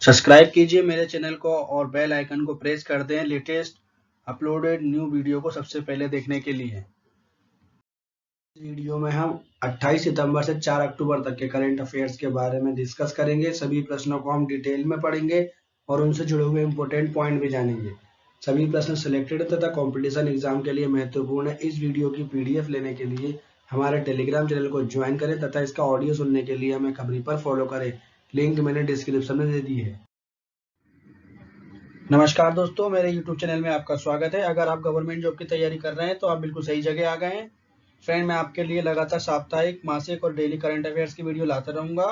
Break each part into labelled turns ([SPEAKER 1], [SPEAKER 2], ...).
[SPEAKER 1] Subscribe कीजिए मेरे channel को और बेल आइकन को प्रेस कर दें लेटेस्ट अपलोडेड न्यू वीडियो को सबसे पहले देखने के लिए। इस वीडियो में हम 28 सितंबर से 4 अक्टूबर तक के करंट अफेयर्स के बारे में डिस्कस करेंगे। सभी प्रश्नों को हम डिटेल में पढ़ेंगे और उनसे जुड़े हुए इंपॉर्टेंट पॉइंट भी जानेंगे। सभी प्रश्न सिलेक्टेड तथा कॉम्पिटिशन एग्जाम के लिए महत्वपूर्ण है। इस वीडियो की पीडीएफ लेने के लिए हमारे टेलीग्राम चैनल को ज्वाइन करें तथा इसका ऑडियो सुनने के लिए हमें खबरी पर फॉलो करें। लिंक मैंने डिस्क्रिप्शन में दे दी है। नमस्कार दोस्तों, मेरे YouTube चैनल में आपका स्वागत है। अगर आप गवर्नमेंट जॉब की तैयारी कर रहे हैं तो आप बिल्कुल सही जगह आ गए हैं। फ्रेंड, मैं आपके लिए लगातार साप्ताहिक, मासिक और डेली करंट अफेयर्स की वीडियो लाता रहूंगा।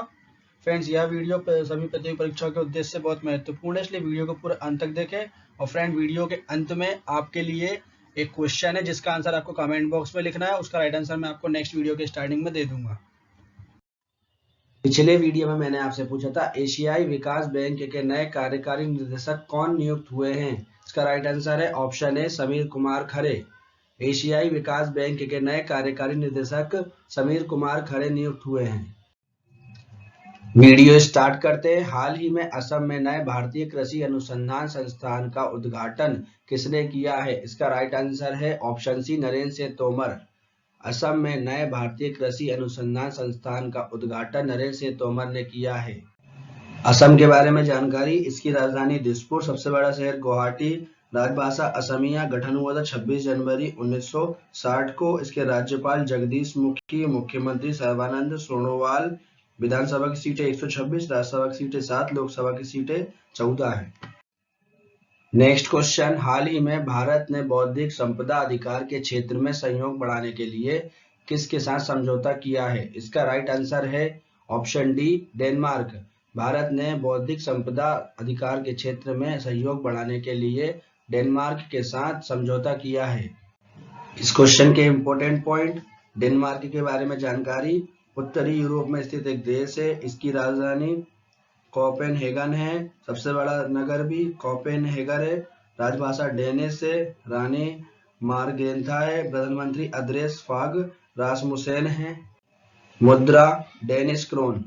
[SPEAKER 1] फ्रेंड्स, यह वीडियो सभी प्रतियोगी परीक्षाओं के उद्देश्य से बहुत महत्वपूर्ण है, इसलिए वीडियो को पूरा अंत तक देखें। और फ्रेंड, वीडियो के अंत में आपके लिए एक क्वेश्चन है जिसका आंसर आपको कमेंट बॉक्स में लिखना है। उसका राइट आंसर मैं आपको नेक्स्ट वीडियो के स्टार्टिंग में दे दूंगा। पिछले वीडियो में मैंने आपसे पूछा था एशियाई विकास बैंक के नए कार्यकारी निदेशक कौन नियुक्त हुए हैं। इसका राइट आंसर है ऑप्शन ए समीर कुमार खरे। एशियाई विकास बैंक के नए कार्यकारी निदेशक समीर कुमार खरे नियुक्त हुए हैं। वीडियो स्टार्ट करते हैं। हाल ही में असम में नए भारतीय कृषि अनुसंधान संस्थान का उद्घाटन किसने किया है। इसका राइट आंसर है ऑप्शन सी नरेंद्र सिंह तोमर। असम में नए भारतीय कृषि अनुसंधान संस्थान का उद्घाटन नरेंद्र सिंह तोमर ने किया है। असम के बारे में जानकारी। इसकी राजधानी दिसपुर, सबसे बड़ा शहर गुवाहाटी, राजभाषा असमिया, गठन हुआ था 26 जनवरी 1960 को। इसके राज्यपाल जगदीश मुखी, मुख्यमंत्री सर्बानंद सोनोवाल। विधानसभा की सीटें 126, राज्यसभा की सीटें 7, लोकसभा की सीटें 14 है। नेक्स्ट क्वेश्चन, हाल ही में भारत ने बौद्धिक संपदा अधिकार के क्षेत्र में सहयोग बढ़ाने के लिए किसके साथ समझौता किया है। इसका राइट आंसर है ऑप्शन डी डेनमार्क। भारत ने बौद्धिक संपदा अधिकार के क्षेत्र में सहयोग बढ़ाने के लिए डेनमार्क के साथ समझौता किया है। इस क्वेश्चन के इंपॉर्टेंट पॉइंट, डेनमार्क के बारे में जानकारी। उत्तरी यूरोप में स्थित एक देश है। इसकी राजधानी कोपेनहेगन है, सबसे बड़ा नगर भी कोपेनहेगन है। राजभाषा डेनिश है, रानी मार्गरेथा है, प्रधानमंत्री अंद्रेस फाग रासमुसेन है, मुद्रा डेनिश क्रोन।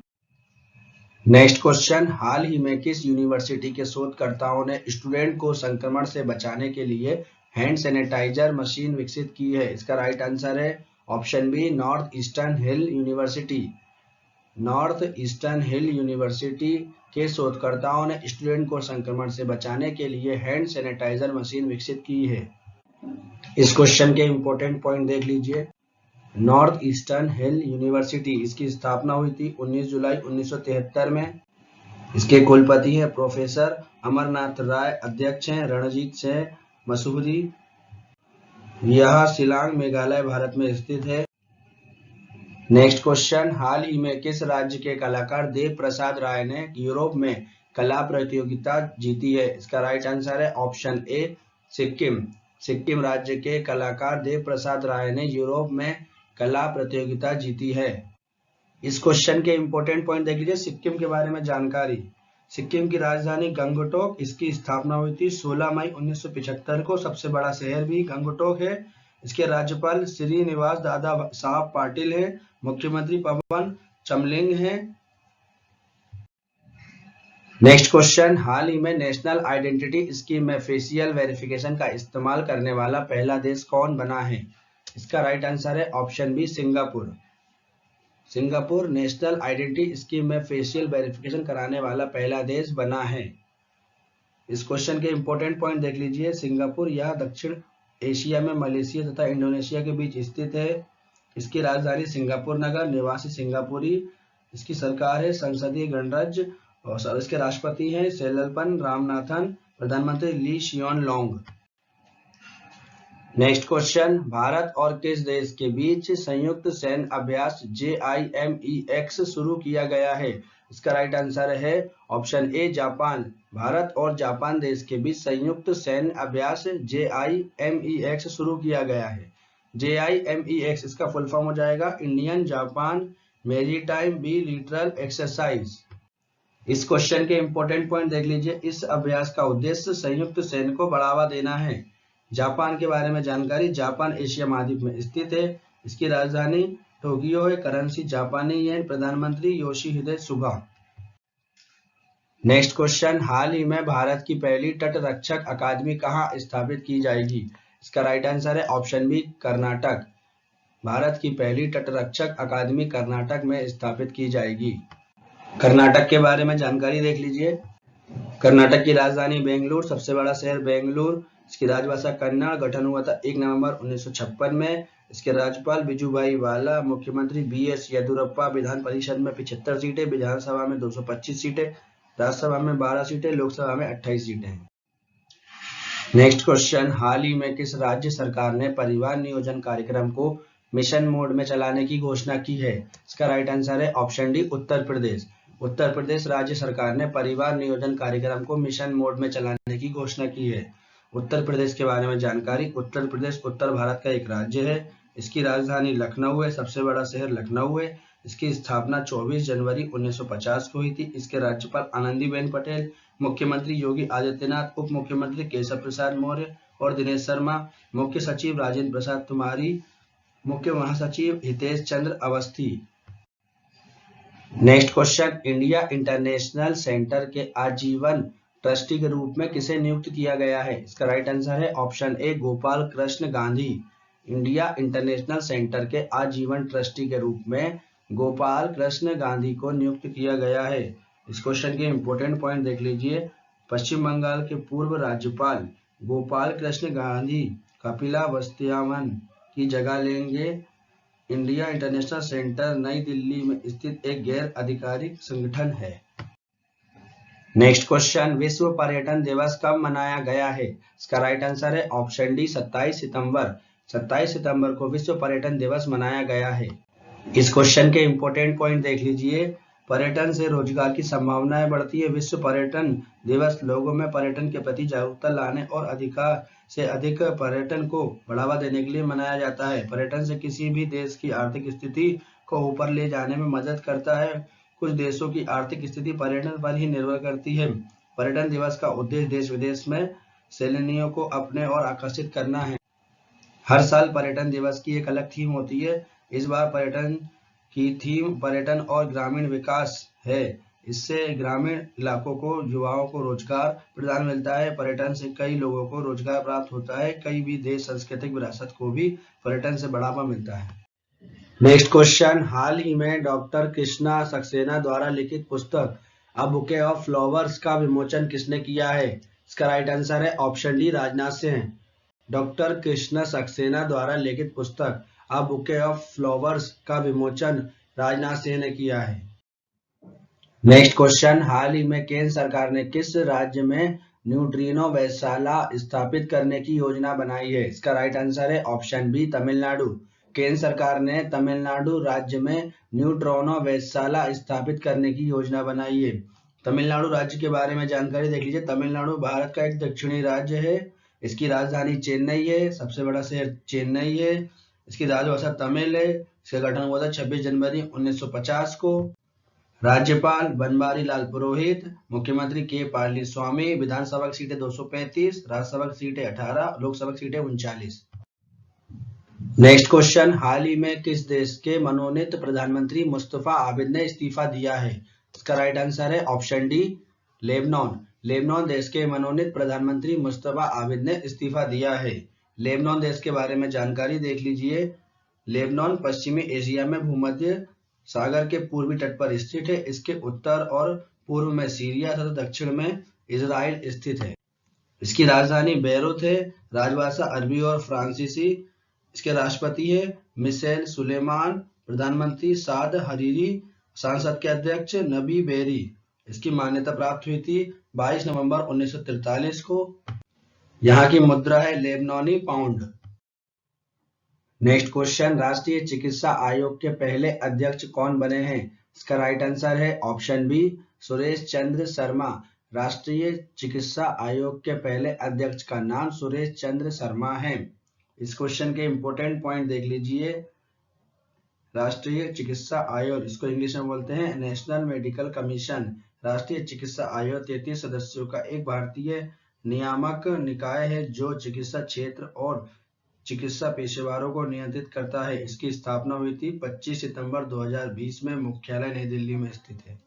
[SPEAKER 1] नेक्स्ट क्वेश्चन, हाल ही में किस यूनिवर्सिटी के शोधकर्ताओं ने स्टूडेंट को संक्रमण से बचाने के लिए हैंड सैनिटाइजर मशीन विकसित की है। इसका राइट आंसर है ऑप्शन बी नॉर्थ ईस्टर्न हिल यूनिवर्सिटी। नॉर्थ ईस्टर्न हिल यूनिवर्सिटी के शोधकर्ताओं ने स्टूडेंट को संक्रमण से बचाने के लिए हैंड सैनिटाइजर मशीन विकसित की है। इस क्वेश्चन के इंपॉर्टेंट पॉइंट देख लीजिए। नॉर्थ ईस्टर्न हिल यूनिवर्सिटी, इसकी स्थापना हुई थी 19 जुलाई 1973 में। इसके कुलपति हैं प्रोफेसर अमरनाथ राय, अध्यक्ष हैं रणजीत सिंह मसूरी। यह शिलांग मेघालय भारत में स्थित है। नेक्स्ट क्वेश्चन, हाल ही में किस राज्य के कलाकार देव प्रसाद राय ने यूरोप में कला प्रतियोगिता जीती है। इसका राइट आंसर है ऑप्शन ए सिक्किम। सिक्किम राज्य के कलाकार देव प्रसाद राय ने यूरोप में कला प्रतियोगिता जीती है। इस क्वेश्चन के इंपॉर्टेंट पॉइंट देख लीजिए। सिक्किम के बारे में जानकारी। सिक्किम की राजधानी गंगटोक, इसकी स्थापना हुई थी 16 मई 1975 को। सबसे बड़ा शहर भी गंगटोक है। इसके राज्यपाल श्रीनिवास दादा साहब पाटिल है, मुख्यमंत्री पवन चमलिंग है। नेक्स्ट क्वेश्चन, हाल ही में नेशनल आइडेंटिटी स्कीम में फेशियल वेरिफिकेशन का इस्तेमाल करने वाला पहला देश कौन बना है। इसका राइट आंसर है option B Singapore. Singapore national identity scheme में फेशियल वेरिफिकेशन कराने वाला पहला देश बना है। इस क्वेश्चन के इंपॉर्टेंट पॉइंट देख लीजिए। सिंगापुर यह दक्षिण एशिया में मलेशिया तथा इंडोनेशिया के बीच स्थित है। इसकी राजधानी सिंगापुर नगर, निवासी सिंगापुरी। इसकी सरकार है संसदीय गणराज्य और इसके राष्ट्रपति हैं सेललपन रामनाथन, प्रधानमंत्री ली शियोन लोंग। नेक्स्ट क्वेश्चन, भारत और किस देश के बीच संयुक्त सैन्य अभ्यास JIMEX शुरू किया गया है। इसका राइट आंसर है ऑप्शन ए जापान। भारत और जापान देश के बीच संयुक्त सैन्य अभ्यास JIMEX शुरू किया गया है। JIMEX इसका फुल फॉर्म हो जाएगा इंडियन जापान मैरीटाइम बिलिटरल एक्सरसाइज। इस क्वेश्चन के इंपॉर्टेंट पॉइंट देख लीजिए। इस अभ्यास का उद्देश्य संयुक्त सैन्य को बढ़ावा देना है। जापान के बारे में जानकारी। जापान एशिया महाद्वीप में स्थित है। इसकी राजधानी टोक्यो है, करेंसी जापानी येन, प्रधानमंत्री योशिहिदे सुगा। नेक्स्ट क्वेश्चन, हाल ही में भारत की पहली तटरक्षक अकादमी कहाँ स्थापित की जाएगी? इसका राइट आंसर है ऑप्शन बी, कर्नाटक। भारत की पहली तटरक्षक अकादमी कर्नाटक में स्थापित की जाएगी। कर्नाटक के बारे में जानकारी देख लीजिए। कर्नाटक की राजधानी बेंगलुरु, सबसे बड़ा शहर बेंगलुरु, इसकी राजभाषा कन्नड़, गठन हुआ था 1 नवंबर 1956 में। इसके राज्यपाल बिजुभाई वाला, मुख्यमंत्री बीएस येदियुरप्पा, विधान परिषद में 75 सीटें, विधानसभा में 225 सीटें, राज्यसभा में 12 सीटें, लोकसभा में 28 सीटें हैं। नेक्स्ट क्वेश्चन, हाल ही में किस राज्य सरकार ने परिवार नियोजन कार्यक्रम को मिशन मोड में चलाने की घोषणा की है? इसका राइट आंसर है ऑप्शन डी, उत्तर प्रदेश। उत्तर प्रदेश राज्य सरकार ने परिवार नियोजन कार्यक्रम को मिशन मोड में चलाने की घोषणा की है। उत्तर प्रदेश के बारे में जानकारी, उत्तर प्रदेश उत्तर भारत का एक राज्य है। इसकी राजधानी लखनऊ है, सबसे बड़ा शहर लखनऊ है। इसकी स्थापना 24 जनवरी 1950 को हुई थी। इसके राज्यपाल आनंदीबेन पटेल, मुख्यमंत्री योगी आदित्यनाथ, उप मुख्यमंत्री केशव प्रसाद मौर्य और दिनेश शर्मा, मुख्य सचिव राजेंद्र प्रसाद तुम्हारी, मुख्य महासचिव Hitesh Chandra Awasthi. Next question, India International Centre के आजीवन ट्रस्टी के रूप में किसे नियुक्त किया गया है? इसका राइट आंसर है ऑप्शन ए, Gopal Krishna Gandhi. India International Centre के आजीवन ट्रस्टी के रूप में गोपाल कृष्ण गांधी को नियुक्त किया गया है। इस क्वेश्चन के इंपोर्टेंट पॉइंट देख लीजिए। पश्चिम बंगाल के पूर्व राज्यपाल गोपाल कृष्ण गांधी कपिलावस्तुवन की जगह लेंगे। इंडिया इंटरनेशनल सेंटर नई दिल्ली में स्थित एक गैर आधिकारिक संगठन है। नेक्स्ट क्वेश्चन, विश्व पर्यटन दिवस कब मनाया गया है? इसका राइट आंसर है ऑप्शन डी, 27 सितंबर। 27 सितंबर को विश्व पर्यटन दिवस मनाया गया है। इस क्वेश्चन के इंपोर्टेंट पॉइंट देख लीजिए। पर्यटन से रोजगार की संभावनाएं बढ़ती है। विश्व पर्यटन दिवस लोगों में पर्यटन के प्रति जागरूकता लाने और अधिक से अधिक पर्यटन को बढ़ावा देने के लिए मनाया जाता है। पर्यटन से किसी भी देश की आर्थिक स्थिति को ऊपर ले जाने में मदद करता है। कुछ देशों की आर्थिक स्थिति पर्यटन पर ही निर्भर करती है। पर्यटन दिवस का उद्देश्य देश विदेश में सैलानियों को अपने और आकर्षित करना है। हर साल पर्यटन दिवस की एक अलग थीम होती है। इस बार पर्यटन की थीम पर्यटन और ग्रामीण विकास है। इससे ग्रामीण इलाकों को युवाओं को रोजगार प्रदान मिलता है। पर्यटन से कई लोगों को रोजगार प्राप्त होता है। कई भी देश सांस्कृतिक विरासत को भी पर्यटन से बढ़ावा मिलता है। नेक्स्ट क्वेश्चन, हाल ही में डॉक्टर कृष्णा सक्सेना द्वारा लिखित पुस्तक अ बुके ऑफ फ्लावर्स का विमोचन किसने किया है? इसका राइट आंसर है option D, Rajnath Singh. Doctor Krishna Saxena द्वारा लिखित पुस्तक अ बुके ऑफ फ्लावर्स का विमोचन राजनाथ सिंह ने किया है। नेक्स्ट क्वेश्चन, हाल ही में केंद्र सरकार ने किस राज्य में न्यूट्रिनो वेधशाला स्थापित करने की योजना बनाई है? इसका राइट आंसर है ऑप्शन बी, तमिलनाडु। केंद्र सरकार ने तमिलनाडु राज्य में न्यूट्रिनो वेधशाला स्थापित करने की योजना बनाई है। तमिलनाडु राज्य के बारे में जानकारी देख लीजिए। तमिलनाडु भारत का एक दक्षिणी राज्य है। इसकी राजधानी चेन्नई है, सबसे बड़ा शहर चेन्नई है। इसकी राजभाषा तमिल है। इसका गठन हुआ था 26 जनवरी 1950 को। राज्यपाल बनवारी लाल पुरोहित, मुख्यमंत्री के पलानीस्वामी, विधानसभा की सीटें 235, राज्यसभा की सीटें 18, लोकसभा की सीटें 39। नेक्स्ट क्वेश्चन, हाल ही में किस देश के मनोनीत प्रधानमंत्री मुस्तफा आबिद ने इस्तीफा दिया है? इसका राइट आंसर है ऑप्शन डी, लेबनान। लेबनान देश के मनोनीत प्रधानमंत्री मुस्तफा आबिद ने इस्तीफा दिया है। लेबनान देश के बारे में जानकारी देख लीजिए। लेबनान पश्चिमी एशिया में भूमध्य सागर के पूर्वी तट पर स्थित है। इसके उत्तर और पूर्व में सीरिया तथा दक्षिण में इजराइल स्थित है। इसकी राजधानी बेरूत है। राजभाषा अरबी और फ्रांसीसी। इसके राष्ट्रपति है मिशेल सुलेमान, प्रधानमंत्री साद हरीरी, संसद के अध्यक्ष नबी बेरी। इसकी मान्यता प्राप्त हुई थी 22 नवंबर 1943 को। यहाँ की मुद्रा है लेबनानी पाउंड। नेक्स्ट क्वेश्चन, राष्ट्रीय चिकित्सा आयोग के पहले अध्यक्ष कौन बने हैं? इसका राइट आंसर है ऑप्शन बी, सुरेश चंद्र शर्मा। राष्ट्रीय चिकित्सा आयोग के पहले अध्यक्ष का नाम सुरेश चंद्र शर्मा है। इस क्वेश्चन के इंपोर्टेंट पॉइंट देख लीजिए। राष्ट्रीय चिकित्सा आयोग, इसको इंग्लिश में बोलते हैं नेशनल मेडिकल कमीशन। राष्ट्रीय चिकित्सा आयोग 33 सदस्यों का एक भारतीय नियामक निकाय है जो चिकित्सा क्षेत्र और चिकित्सा पेशेवरों को नियंत्रित करता है। इसकी स्थापना हुई थी 25 सितंबर 2020 में। मुख्यालय नई दिल्ली में स्थित है।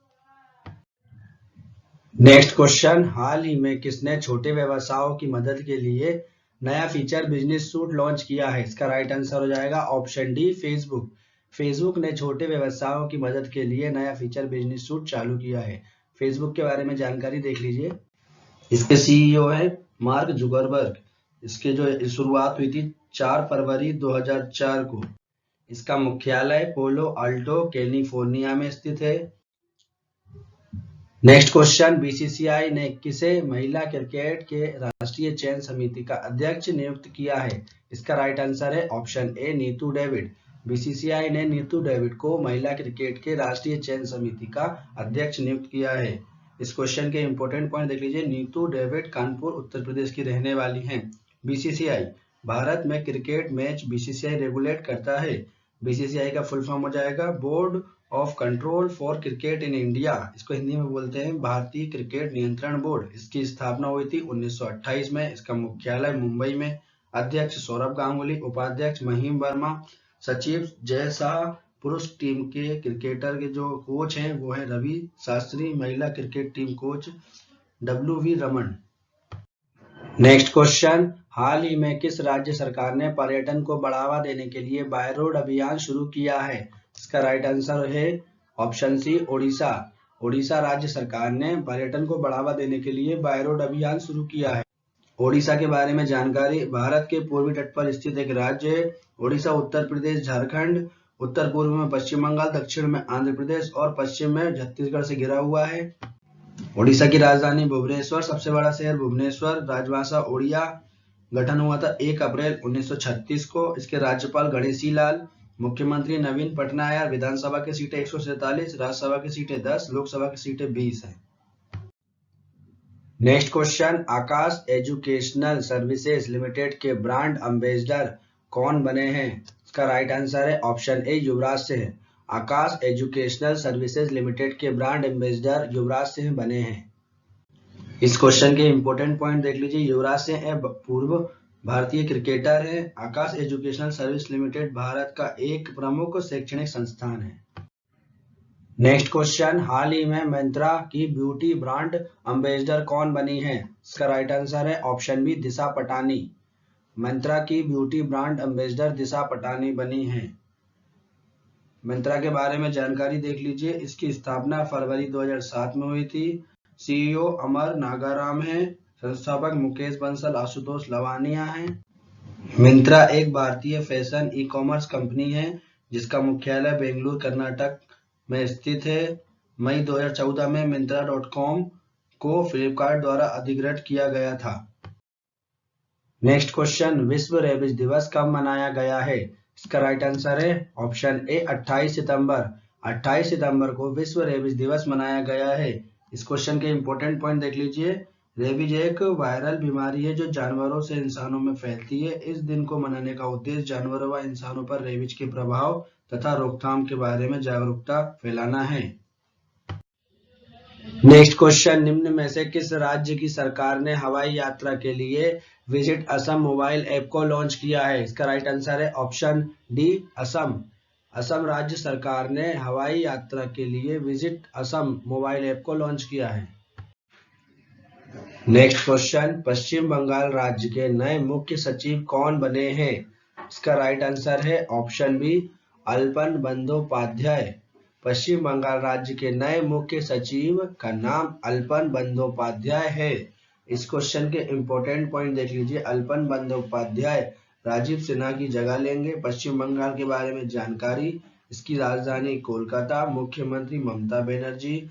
[SPEAKER 1] नेक्स्ट क्वेश्चन, हाल ही में किसने छोटे व्यवसायों की मदद के लिए नया फीचर बिजनेस सूट लॉन्च किया है? इसका राइट आंसर हो जाएगा ऑप्शन डी, फेसबुक। फेसबुक ने छोटे व्यवसायों की मदद के लिए नया फीचर बिजनेस सूट चालू किया है। फेसबुक के बारे में जानकारी देख लीजिए। इसके सीईओ है मार्क जुकरबर्ग। इसके जो शुरुआत हुई थी 4 फरवरी 2004 को। इसका मुख्यालय पोलो अल्टो कैलिफोर्निया में स्थित है। नेक्स्ट क्वेश्चन, बीसीसीआई ने किसे महिला क्रिकेट के राष्ट्रीय चयन समिति का अध्यक्ष नियुक्त किया है? इसका राइट आंसर है ऑप्शन ए, नीतू डेविड। बीसीसीआई ने नीतू डेविड को महिला क्रिकेट के राष्ट्रीय चयन समिति का अध्यक्ष नियुक्त किया है। इस क्वेश्चन के इंपॉर्टेंट पॉइंट देख लीजिए। नीतू डेविड कानपुर उत्तर प्रदेश की रहने वाली हैं। बीसीसीआई भारत में क्रिकेट मैच बीसीसीआई रेगुलेट करता है। बीसीसीआई का फुल फॉर्म हो जाएगा board of control for cricket in India. इसको हिंदी में बोलते हैं भारतीय क्रिकेट नियंत्रण बोर्ड। इसकी स्थापना हुई थी 1928 में। इसका मुख्यालय मुंबई में। अध्यक्ष सौरभ गांगुली, उपाध्यक्ष महिम वर्मा, सचिव जय शाह। पुरुष टीम के क्रिकेटर के जो कोच हैं वो है रवि शास्त्री। महिला cricket team coach WV Raman. Next question, हाल ही में किस राज्य सरकार ने पर्यटन को बढ़ावा देने के लिए बाय रोड अभियान शुरू किया है? इसका राइट आंसर है ऑप्शन सी, ओडिशा। ओडिशा राज्य सरकार ने पर्यटन को बढ़ावा देने के लिए बाय रोड अभियान शुरू किया है। ओडिशा के बारे में जानकारी, भारत के पूर्वी तट पर स्थित एक राज्य है। ओडिशा उत्तर प्रदेश, झारखंड, उत्तर पूर्व में पश्चिम बंगाल, दक्षिण में आंध्र प्रदेश और पश्चिम में छत्तीसगढ़ से घिरा हुआ है। ओडिशा की राजधानी भुवनेश्वर, सबसे बड़ा शहर भुवनेश्वर। राजभाषा ओडिया। गठन हुआ था 1 अप्रैल 1936 को। इसके राज्यपाल गणेशी लाल। मुख्यमंत्री नवीन पटनायक। विधानसभा की सीटें 147, राज्यसभा की सीटें 10, लोकसभा की सीटें 20 हैं। नेक्स्ट क्वेश्चन, आकाश एजुकेशनल सर्विसेज लिमिटेड के ब्रांड एम्बेसडर कौन बने हैं? इसका राइट आंसर है ऑप्शन ए, युवराज सिंह। आकाश एजुकेशनल सर्विसेज लिमिटेड के ब्रांड एम्बेसडर युवराज सिंह बने हैं। इस क्वेश्चन के इंपॉर्टेंट पॉइंट देख लीजिए। युवराज सिंह पूर्व भारतीय क्रिकेटर है। आकाश एजुकेशनल सर्विस लिमिटेड भारत का एक प्रमुख शैक्षणिक संस्थान है। नेक्स्ट क्वेश्चन, हाल ही में मिंत्रा की ब्यूटी ब्रांड एम्बेसडर कौन बनी है? इसका राइट आंसर है ऑप्शन बी, दिशा पटानी। मिंत्रा की ब्यूटी ब्रांड एम्बेसडर दिशा पटानी बनी है। मिंत्रा के बारे में जानकारी देख लीजिए। इसकी स्थापना फरवरी 2007 में हुई थी। सीईओ अमर नागाराम है। संस्थापक मुकेश बंसल, आशुतोष लवानिया है। मिंत्रा एक भारतीय फैशन ई कॉमर्स कंपनी है जिसका मुख्यालय बेंगलुरु कर्नाटक में स्थित है। मई 2014 में Myntra.com को फ्लिपकार्ट द्वारा अधिग्रहित किया गया था। नेक्स्ट क्वेश्चन, विश्व रेबीज दिवस कब मनाया गया है? इसका राइट आंसर है ऑप्शन ए, 28 सितंबर। 28 सितंबर को विश्व रेबीज दिवस मनाया गया है। इस क्वेश्चन के इंपॉर्टेंट पॉइंट देख लीजिए। रेबीज एक वायरल बीमारी है जो जानवरों से इंसानों में फैलती है। इस दिन को मनाने का उद्देश्य जानवरों व इंसानों पर रेबीज के प्रभाव तथा रोकथाम के बारे में जागरूकता फैलाना है। नेक्स्ट क्वेश्चन, निम्न में से किस राज्य की सरकार ने हवाई यात्रा के लिए विजिट असम मोबाइल ऐप को लॉन्च किया है? इसका राइट आंसर है ऑप्शन डी, असम। असम राज्य सरकार ने हवाई यात्रा के लिए विजिट असम मोबाइल ऐप को लॉन्च किया है। नेक्स्ट क्वेश्चन, पश्चिम बंगाल राज्य के नए मुख्य सचिव कौन बने हैं? इसका राइट आंसर है ऑप्शन बी, अल्पन बंदोपाध्याय। पश्चिम बंगाल राज्य के नए मुख्य सचिव का नाम अल्पन बंदोपाध्याय है। इस क्वेश्चन के इंपॉर्टेंट पॉइंट देख लीजिए। अल्पन बंदोपाध्याय राजीव सिन्हा की जगह लेंगे। पश्चिम बंगाल के बारे में जानकारी, इसकी राजधानी कोलकाता, मुख्यमंत्री ममता बनर्जी,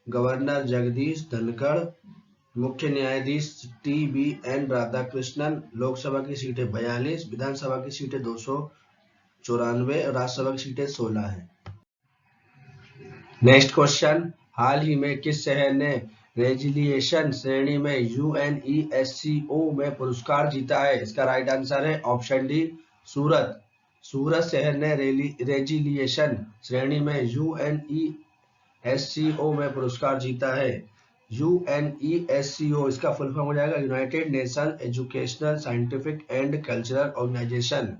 [SPEAKER 1] गवर्नर जगदीश धनखड़, मुख्य न्यायाधीश TBN राधाकृष्णन। लोकसभा की सीटें 42, विधानसभा की सीटें 294, राज्यसभा की सीटें 16 है। नेक्स्ट क्वेश्चन, हाल ही में किस शहर ने रेजिलिएशन श्रेणी में UNESCO में पुरस्कार जीता है? इसका राइट आंसर है ऑप्शन डी, सूरत। सूरत शहर ने रेजिलिएशन श्रेणी में UNESCO में पुरस्कार जीता है। UNESCO इसका फुल फॉर्म हो जाएगा United Nation Educational Scientific and Cultural Organisation.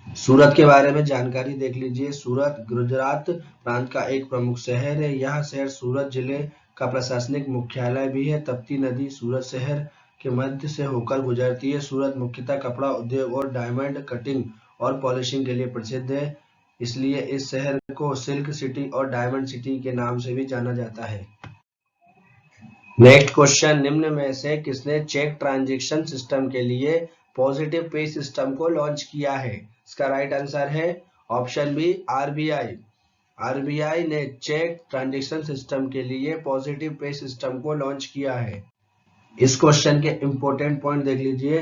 [SPEAKER 1] Surat के बारे में जानकारी देख लीजिए। सूरत गुजरात प्रांत का एक प्रमुख शहर है। यह शहर सूरत जिले का प्रशासनिक मुख्यालय भी है। तप्ती नदी सूरत शहर के मध्य से होकर गुजरती है। सूरत मुख्यतः कपड़ा उद्योग और डायमंड कटिंग और पॉलिशिंग के लिए प्रसिद्ध है, इसलिए इस शहर को सिल्क सिटी और डायमंड सिटी के नाम से भी जाना जाता है। नेक्स्ट क्वेश्चन, निम्न में से किसने चेक ट्रांजैक्शन सिस्टम के लिए पॉजिटिव पे सिस्टम को लॉन्च किया है? इसका राइट आंसर है ऑप्शन बी आरबीआई। आरबीआई ने चेक ट्रांजैक्शन सिस्टम के लिए पॉजिटिव पे सिस्टम को लॉन्च किया है। इस क्वेश्चन के इंपॉर्टेंट पॉइंट देख लीजिए।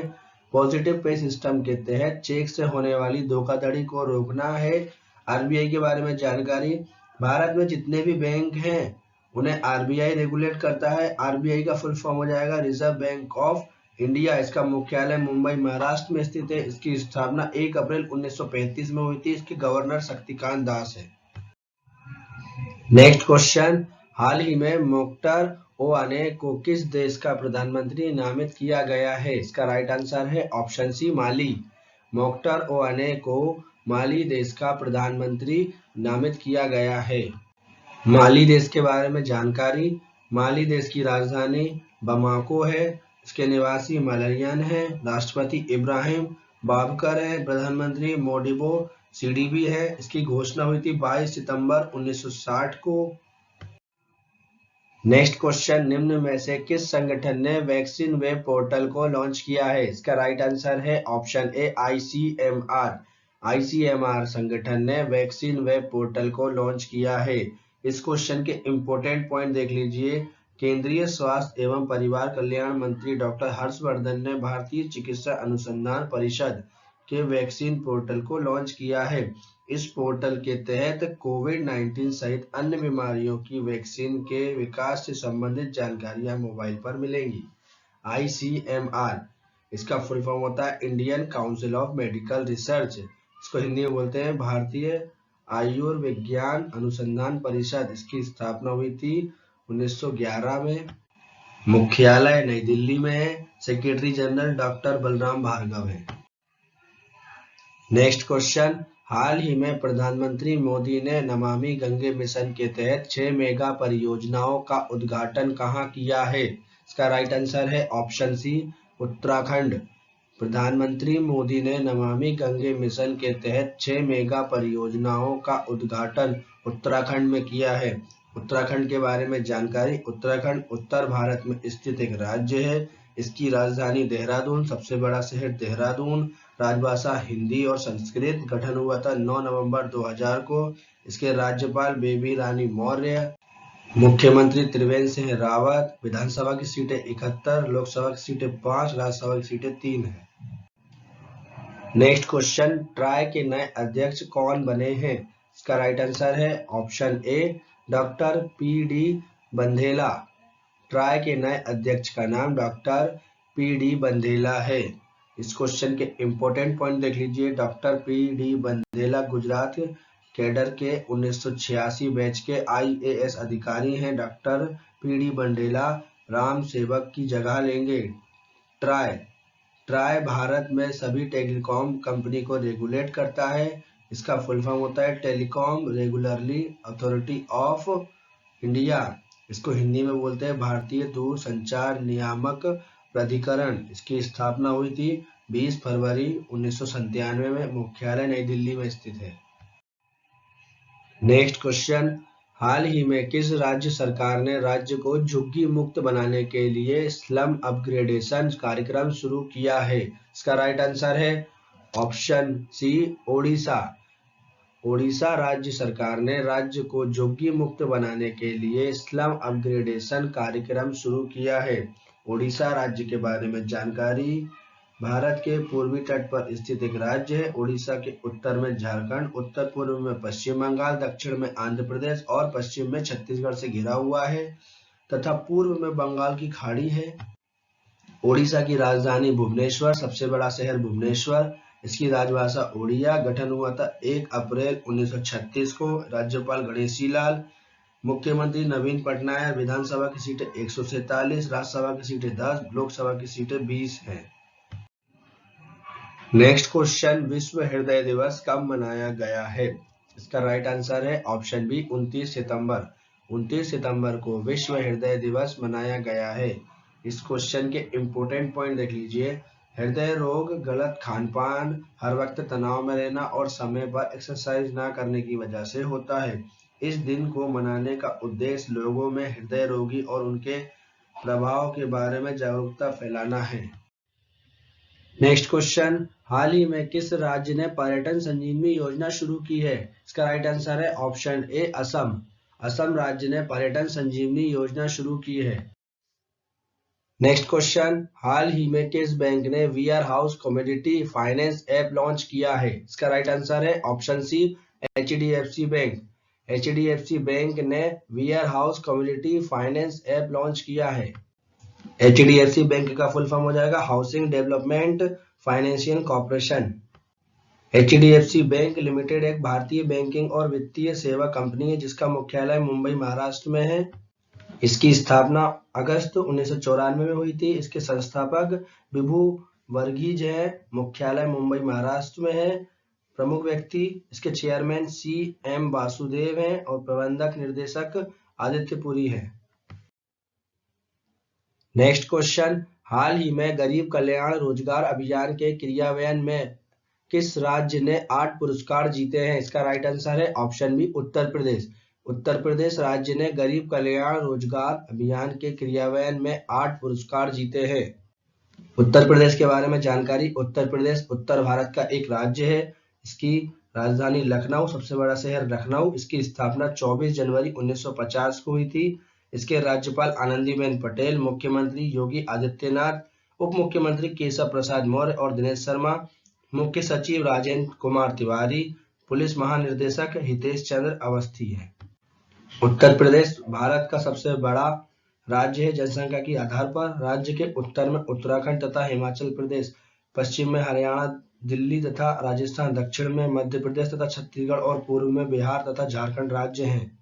[SPEAKER 1] पॉजिटिव पे सिस्टम के तहत चेक से होने वाली धोखाधड़ी को रोकना है। आरबीआई के बारे में जानकारी, भारत में जितने भी बैंक हैं उन्हें आरबीआई रेगुलेट करता है। आरबीआई का फुल फॉर्म हो जाएगा रिजर्व बैंक ऑफ इंडिया। इसका मुख्यालय मुंबई महाराष्ट्र में स्थित है। इसकी स्थापना 1 अप्रैल 1935 में हुई थी। इसके गवर्नर शक्तिकांत दास है। नेक्स्ट क्वेश्चन, हाल ही में मोख्तार ओआने को किस देश का प्रधानमंत्री नामित किया गया है? इसका राइट आंसर है ऑप्शन सी माली। मोख्तार ओआने को माली देश का प्रधानमंत्री नामित किया गया है। माली देश के बारे में जानकारी, माली देश की राजधानी बमाको है। इसके निवासी मलरियन है। राष्ट्रपति इब्राहिम बाबकर है। प्रधानमंत्री मोडिबो सीडीबी है। इसकी घोषणा हुई थी 22 सितंबर 1960 को। नेक्स्ट क्वेश्चन, निम्न में से किस संगठन ने वैक्सीन वेब पोर्टल को लॉन्च किया है? इसका राइट आंसर है ऑप्शन ए आईसीएमआर। आईसीएमआर संगठन ने वैक्सीन वेब पोर्टल को लॉन्च किया है। इस क्वेश्चन के इंपॉर्टेंट पॉइंट देख लीजिए। केंद्रीय स्वास्थ्य एवं परिवार कल्याण मंत्री डॉक्टर हर्षवर्धन ने भारतीय चिकित्सा अनुसंधान परिषद के वैक्सीन पोर्टल को लॉन्च किया है। इस पोर्टल के तहत कोविड-19 सहित अन्य बीमारियों की वैक्सीन के विकास से संबंधित जानकारियां मोबाइल पर मिलेंगी। आईसीएमआर, इसका फुल फॉर्म होता है Indian council of medical research. इसको हिंदी में बोलते हैं भारतीय आयुर्विज्ञान अनुसंधान परिषद। इसकी स्थापना हुई थी 1911 में। मुख्यालय नई दिल्ली में है। Secretary general doctor Balram Bhargava है। नेक्स्ट क्वेश्चन, हाल ही में प्रधानमंत्री मोदी ने नमामि गंगे मिशन के तहत 6 मेगा परियोजनाओं का उद्घाटन कहां किया है? इसका राइट आंसर है ऑप्शन सी उत्तराखंड। प्रधानमंत्री मोदी ने नमामि गंगे मिशन के तहत 6 मेगा परियोजनाओं का उद्घाटन उत्तराखंड में किया है। उत्तराखंड के बारे में जानकारी, उत्तराखंड उत्तर भारत में स्थित एक राज्य है। इसकी राजधानी देहरादून, सबसे बड़ा शहर देहरादून, राजभाषा हिंदी और संस्कृत। गठन हुआ था 9 नवंबर 2000 को। इसके राज्यपाल बेबी रानी मौर्य, मुख्यमंत्री त्रिवेंद्र सिंह रावत। विधानसभा की सीटें 71, लोकसभा की सीटें 5, राज्यसभा की सीटें 3 है। नेक्स्ट क्वेश्चन, ट्राई के नए अध्यक्ष कौन बने हैं? इसका राइट आंसर है option A doctor P D. Bandhela. TRAI के नए अध्यक्ष का नाम डॉक्टर पी.डी. बंधेला है। इस क्वेश्चन के इंपॉर्टेंट पॉइंट देख लीजिए। Doctor P D. Bandhela Gujarat cadre के 1986 बैच के आईएएस अधिकारी हैं। Doctor P D. बंधेला राम सेवक की जगह लेंगे। ट्राई भारत में सभी टेलीकॉम कंपनी को रेगुलेट करता है। इसका फुल फॉर्म होता है telecom regulatory authority of India. इसको हिंदी में बोलते हैं भारतीय दूरसंचार नियामक प्राधिकरण। इसकी स्थापना हुई थी 20 फरवरी 1997 में। मुख्यालय नई दिल्ली में स्थित है। नेक्स्ट क्वेश्चन, हाल ही में किस राज्य सरकार ने राज्य को झुग्गी मुक्त बनाने के लिए स्लम अपग्रेडेशन कार्यक्रम शुरू किया है? इसका राइट आंसर है ऑप्शन सी ओडिशा। ओडिशा राज्य सरकार ने राज्य को झुग्गी मुक्त बनाने के लिए स्लम अपग्रेडेशन कार्यक्रम शुरू किया है। ओडिशा राज्य के बारे में जानकारी, भारत के पूर्वी तट पर स्थित एक राज्य है। ओडिशा के उत्तर में झारखंड, उत्तर पूर्व में पश्चिम बंगाल, दक्षिण में आंध्र प्रदेश और पश्चिम में छत्तीसगढ़ से घिरा हुआ है तथा पूर्व में बंगाल की खाड़ी है। ओडिशा की राजधानी भुवनेश्वर, सबसे बड़ा शहर भुवनेश्वर। इसकी राजभाषा ओडिया। गठन हुआ था 1 अप्रैल 1936 को। राज्यपाल गणेशी लाल, मुख्यमंत्री नवीन पटनायक। विधानसभा की सीटें 147, राज्यसभा की सीटें 10, लोकसभा की सीटें 20 हैं। नेक्स्ट क्वेश्चन, विश्व हृदय दिवस कब मनाया गया है? इसका राइट आंसर है ऑप्शन बी 29 सितंबर। 29 सितंबर को विश्व हृदय दिवस मनाया गया है। इस क्वेश्चन के इम्पोर्टेंट पॉइंट देख लीजिए। हृदय रोग गलत खान पान, हर वक्त तनाव में रहना और समय पर एक्सरसाइज ना करने की वजह से होता है। इस दिन को मनाने का उद्देश्य लोगों में हृदय रोगी और उनके प्रभाव के बारे में जागरूकता फैलाना है। नेक्स्ट क्वेश्चन, हाल ही में किस राज्य ने पर्यटन संजीवनी योजना शुरू की है? इसका राइट आंसर है ऑप्शन ए असम। असम राज्य ने पर्यटन संजीवनी योजना शुरू की है। नेक्स्ट क्वेश्चन, हाल ही में किस बैंक ने warehouse commodity finance app launch किया है? इसका राइट आंसर है option C HDFC bank. HDFC bank ने warehouse commodity finance app launch किया है। HDFC बैंक का फुल फॉर्म हो जाएगा housing development financial corporation. HDFC bank limited एक भारतीय बैंकिंग और वित्तीय सेवा कंपनी है जिसका मुख्यालय मुंबई महाराष्ट्र में है। इसकी स्थापना अगस्त 1994 में हुई थी। इसके संस्थापक विभू वर्गीज है। मुख्यालय मुंबई महाराष्ट्र में है। प्रमुख व्यक्ति इसके चेयरमैन CM वासुदेव हैं और प्रबंधक निर्देशक आदित्य पुरी है। नेक्स्ट क्वेश्चन, हाल ही में गरीब कल्याण रोजगार अभियान के क्रियान्वयन में किस राज्य ने 8 पुरस्कार जीते हैं? इसका राइट आंसर है ऑप्शन बी उत्तर प्रदेश। उत्तर प्रदेश राज्य ने गरीब कल्याण रोजगार अभियान के क्रियान्वयन में 8 पुरस्कार जीते हैं। उत्तर प्रदेश के बारे में जानकारी, उत्तर प्रदेश उत्तर भारत का एक राज्य है। इसकी राजधानी लखनऊ, सबसे बड़ा शहर लखनऊ। इसकी स्थापना 24 जनवरी 1950 को हुई थी। इसके राज्यपाल आनंदीबेन पटेल, मुख्यमंत्री योगी आदित्यनाथ, उप मुख्यमंत्री केशव प्रसाद मौर्य और दिनेश शर्मा, मुख्य सचिव राजेंद्र कुमार तिवारी, पुलिस महानिदेशक हितेश चंद्र अवस्थी है। उत्तर प्रदेश भारत का सबसे बड़ा राज्य है जनसंख्या के आधार पर। राज्य के उत्तर में उत्तराखंड तथा हिमाचल प्रदेश, पश्चिम में हरियाणा, दिल्ली तथा राजस्थान, दक्षिण में मध्य प्रदेश तथा छत्तीसगढ़ और पूर्व में बिहार तथा झारखंड राज्य हैं।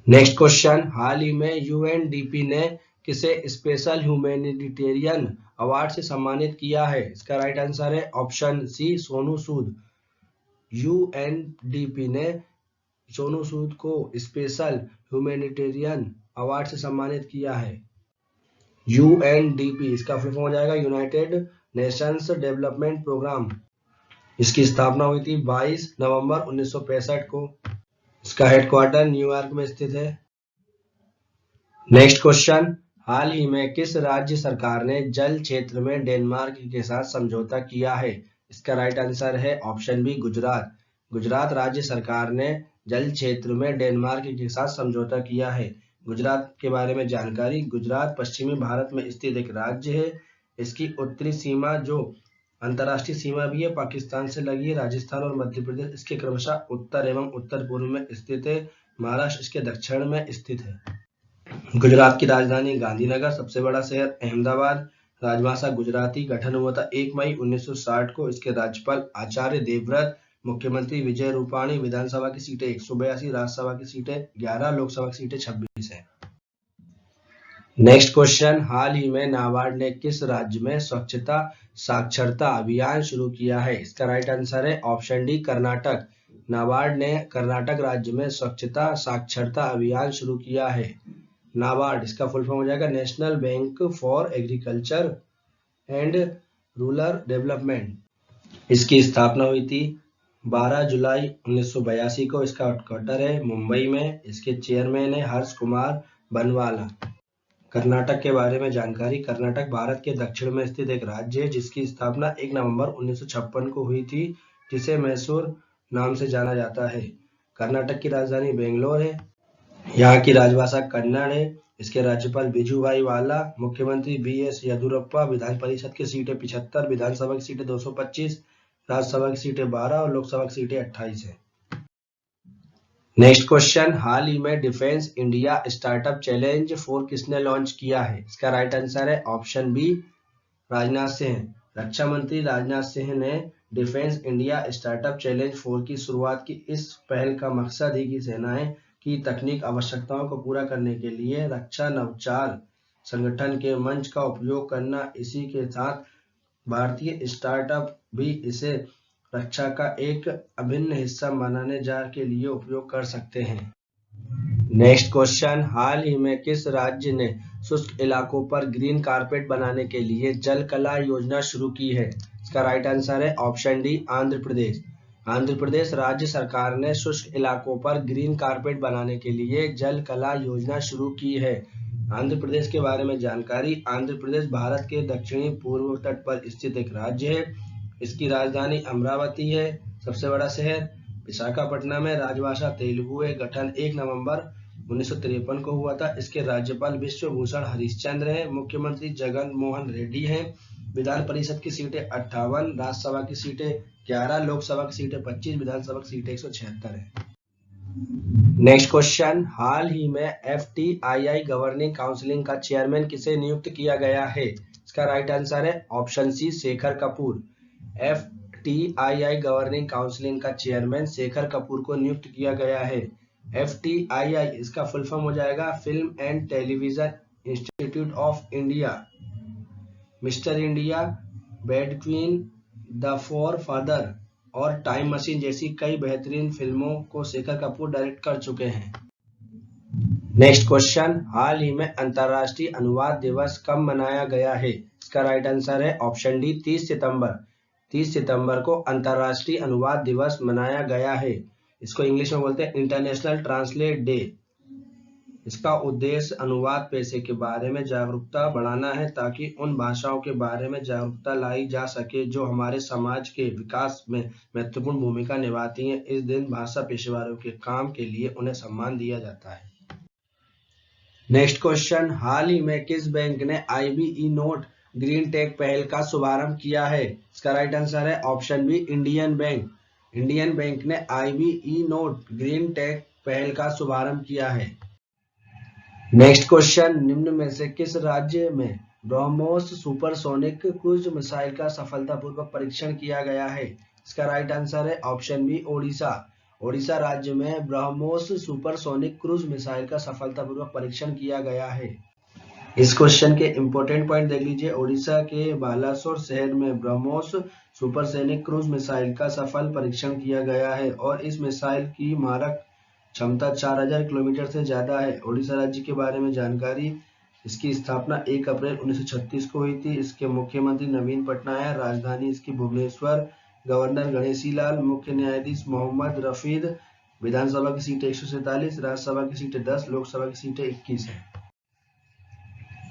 [SPEAKER 1] नेक्स्ट क्वेश्चन, हाल ही में UNDP ने किसे स्पेशल ह्यूमैनिटेरियन अवार्ड से सम्मानित किया है? इसका राइट आंसर है ऑप्शन सी सोनू सूद। UNDP ने सोनू सूद को स्पेशल ह्यूमैनिटेरियन अवार्ड से सम्मानित किया है। UNDP इसका फुल फॉर्म हो जाएगा यूनाइटेड नेशंस डेवलपमेंट प्रोग्राम। इसकी स्थापना हुई थी 22 नवंबर 1965 को। इसका हेडक्वार्टर न्यूयॉर्क में स्थित है। नेक्स्ट क्वेश्चन, हाल ही में किस राज्य सरकार ने जल क्षेत्र में डेनमार्क के साथ समझौता किया है? इसका राइट आंसर है ऑप्शन बी गुजरात। गुजरात राज्य सरकार ने जल क्षेत्र में डेनमार्क के साथ समझौता किया है। गुजरात के बारे में जानकारी, गुजरात पश्चिमी भारत में स्थित एक राज्य है। इसकी उत्तरी सीमा जो अंतर्राष्ट्रीय सीमा भी है पाकिस्तान से लगी है। राजस्थान और मध्य प्रदेश इसके क्रमशः उत्तर एवं उत्तर पूर्व में स्थित है। महाराष्ट्र इसके दक्षिण में स्थित है। गुजरात की राजधानी गांधीनगर, सबसे बड़ा शहर अहमदाबाद। राजभाषा गुजराती। गठन हुआ था 1 मई 1960 को। इसके राज्यपाल आचार्य देवव्रत, मुख्यमंत्री विजय रूपाणी। विधानसभा की सीटें 182, राज्यसभा की सीटें 11, लोकसभा की सीटें 26 है। नेक्स्ट क्वेश्चन, हाल ही में नाबार्ड ने किस राज्य में स्वच्छता साक्षरता अभियान शुरू किया है? इसका राइट आंसर है ऑप्शन डी कर्नाटक। नाबार्ड ने कर्नाटक राज्य में स्वच्छता साक्षरता अभियान शुरू किया है। नाबार्ड इसका फुल फॉर्म हो जाएगा national bank for agriculture and rural development. इसकी स्थापना हुई थी 12 जुलाई 1982 को। इसका हेडक्वार्टर है मुंबई में। इसके चेयरमैन है हर्ष कुमार बनवाला। कर्नाटक के बारे में जानकारी, कर्नाटक भारत के दक्षिण में स्थित एक राज्य है जिसकी स्थापना 1 नवंबर 1956 को हुई थी, जिसे मैसूर नाम से जाना जाता है। कर्नाटक की राजधानी बेंगलोर है। यहाँ की राजभाषा कन्नड़ है। इसके राज्यपाल बिजुभाई वाला, मुख्यमंत्री BS येदियुरप्पा। विधान परिषद की सीटें 75, विधानसभा की सीटें 225, राज्यसभा की सीटें 12 और लोकसभा की सीटें 28 है। नेक्स्ट क्वेश्चन, हाल ही में डिफेंस इंडिया स्टार्टअप चैलेंज 4 किसने लॉन्च किया है? इसका राइट आंसर है ऑप्शन बी राजनाथ सिंह। रक्षा मंत्री राजनाथ सिंह ने डिफेंस इंडिया स्टार्टअप चैलेंज 4 की शुरुआत की। इस पहल का मकसद है कि सेनाएं की तकनीक आवश्यकताओं को पूरा करने के लिए रक्षा नवाचार संगठन के मंच का उपयोग करना। इसी के साथ भारतीय स्टार्टअप भी इसे रक्षा का एक अभिन्न हिस्सा बनाने के लिए उपयोग कर सकते हैं। नेक्स्ट क्वेश्चन, हाल ही में किस राज्य ने शुष्क इलाकों पर ग्रीन कारपेट बनाने के लिए जल कला योजना शुरू की है? इसका राइट आंसर है ऑप्शन डी, आंध्र प्रदेश। आंध्र प्रदेश राज्य सरकार ने शुष्क इलाकों पर ग्रीन कारपेट बनाने के लिए जल कला योजना शुरू की है। आंध्र प्रदेश के बारे में जानकारी, आंध्र प्रदेश भारत के दक्षिणी पूर्व तट पर स्थित एक राज्य है। इसकी राजधानी अमरावती है। सबसे बड़ा शहर विशाखापट्टनम है। राजभाषा तेलुगु है। गठन 1 नवंबर 1953 को हुआ था। इसके राज्यपाल विश्व भूषण हरिश्चंद्र हैं। मुख्यमंत्री जगन मोहन रेड्डी हैं। विधान परिषद की सीटें 58, राज्यसभा की सीटें 11, लोकसभा की सीटें 25, विधानसभा की सीटें 176 है। नेक्स्ट क्वेश्चन, हाल ही में FTII गवर्निंग काउंसिल का चेयरमैन किसे नियुक्त किया गया है? इसका राइट आंसर है option C, Shekhar Kapoor. FTII governing council का चेयरमैन शेखर कपूर को नियुक्त किया गया है। FTII इसका फुल फॉर्म हो जाएगा film and television institute of India, mister India, bad queen, the four father और टाइम मशीन जैसी कई बेहतरीन फिल्मों को शेखर कपूर डायरेक्ट कर चुके हैं। नेक्स्ट क्वेश्चन, हाल ही में अंतर्राष्ट्रीय अनुवाद दिवस कब मनाया गया है? इसका राइट आंसर है ऑप्शन डी, 30 सितंबर। 30 सितंबर को अंतर्राष्ट्रीय अनुवाद दिवस मनाया गया है। इसको इंग्लिश में बोलते हैं इंटरनेशनल ट्रांसलेट डे। इसका उद्देश्य अनुवाद पेशे के बारे में जागरूकता बढ़ाना है ताकि उन भाषाओं के बारे में जागरूकता लाई जा सके जो हमारे समाज के विकास में महत्वपूर्ण भूमिका निभाती हैं। इस दिन भाषा पेशेवरों के काम के लिए उन्हें सम्मान दिया जाता है। नेक्स्ट क्वेश्चन, हाल ही में किस बैंक ने IBE नोट ग्रीन टेक पहल का शुभारंभ किया है? इसका राइट आंसर है option B, Indian Bank. Indian Bank ने IBE नोट ग्रीन टेक पहल का शुभारंभ किया है। नेक्स्ट क्वेश्चन, निम्न में से किस राज्य में ब्रह्मोस सुपरसोनिक क्रूज मिसाइल का सफलतापूर्वक परीक्षण किया गया है? इसका राइट आंसर है ऑप्शन बी, ओडिशा। ओडिशा राज्य में ब्रह्मोस सुपरसोनिक क्रूज मिसाइल का सफलतापूर्वक परीक्षण किया गया है। इस क्वेश्चन के इंपॉर्टेंट पॉइंट देख लीजिए। ओडिशा के बालासोर शहर में ब्रह्मोस सुपरसोनिक क्रूज मिसाइल का सफल परीक्षण किया गया है और इस मिसाइल की मारक क्षमता 4000 किलोमीटर से ज्यादा है। ओडिशा राज्य के बारे में जानकारी, इसकी स्थापना 1 अप्रैल 1936 को हुई थी। इसके मुख्यमंत्री नवीन पटनायक है। राजधानी इसकी भुवनेश्वर। गवर्नर गणेशी लाल। मुख्य न्यायाधीश मोहम्मद रफीद। विधानसभा की सीटें 147, राज्यसभा की सीटें 10, लोकसभा की सीटें 21 है।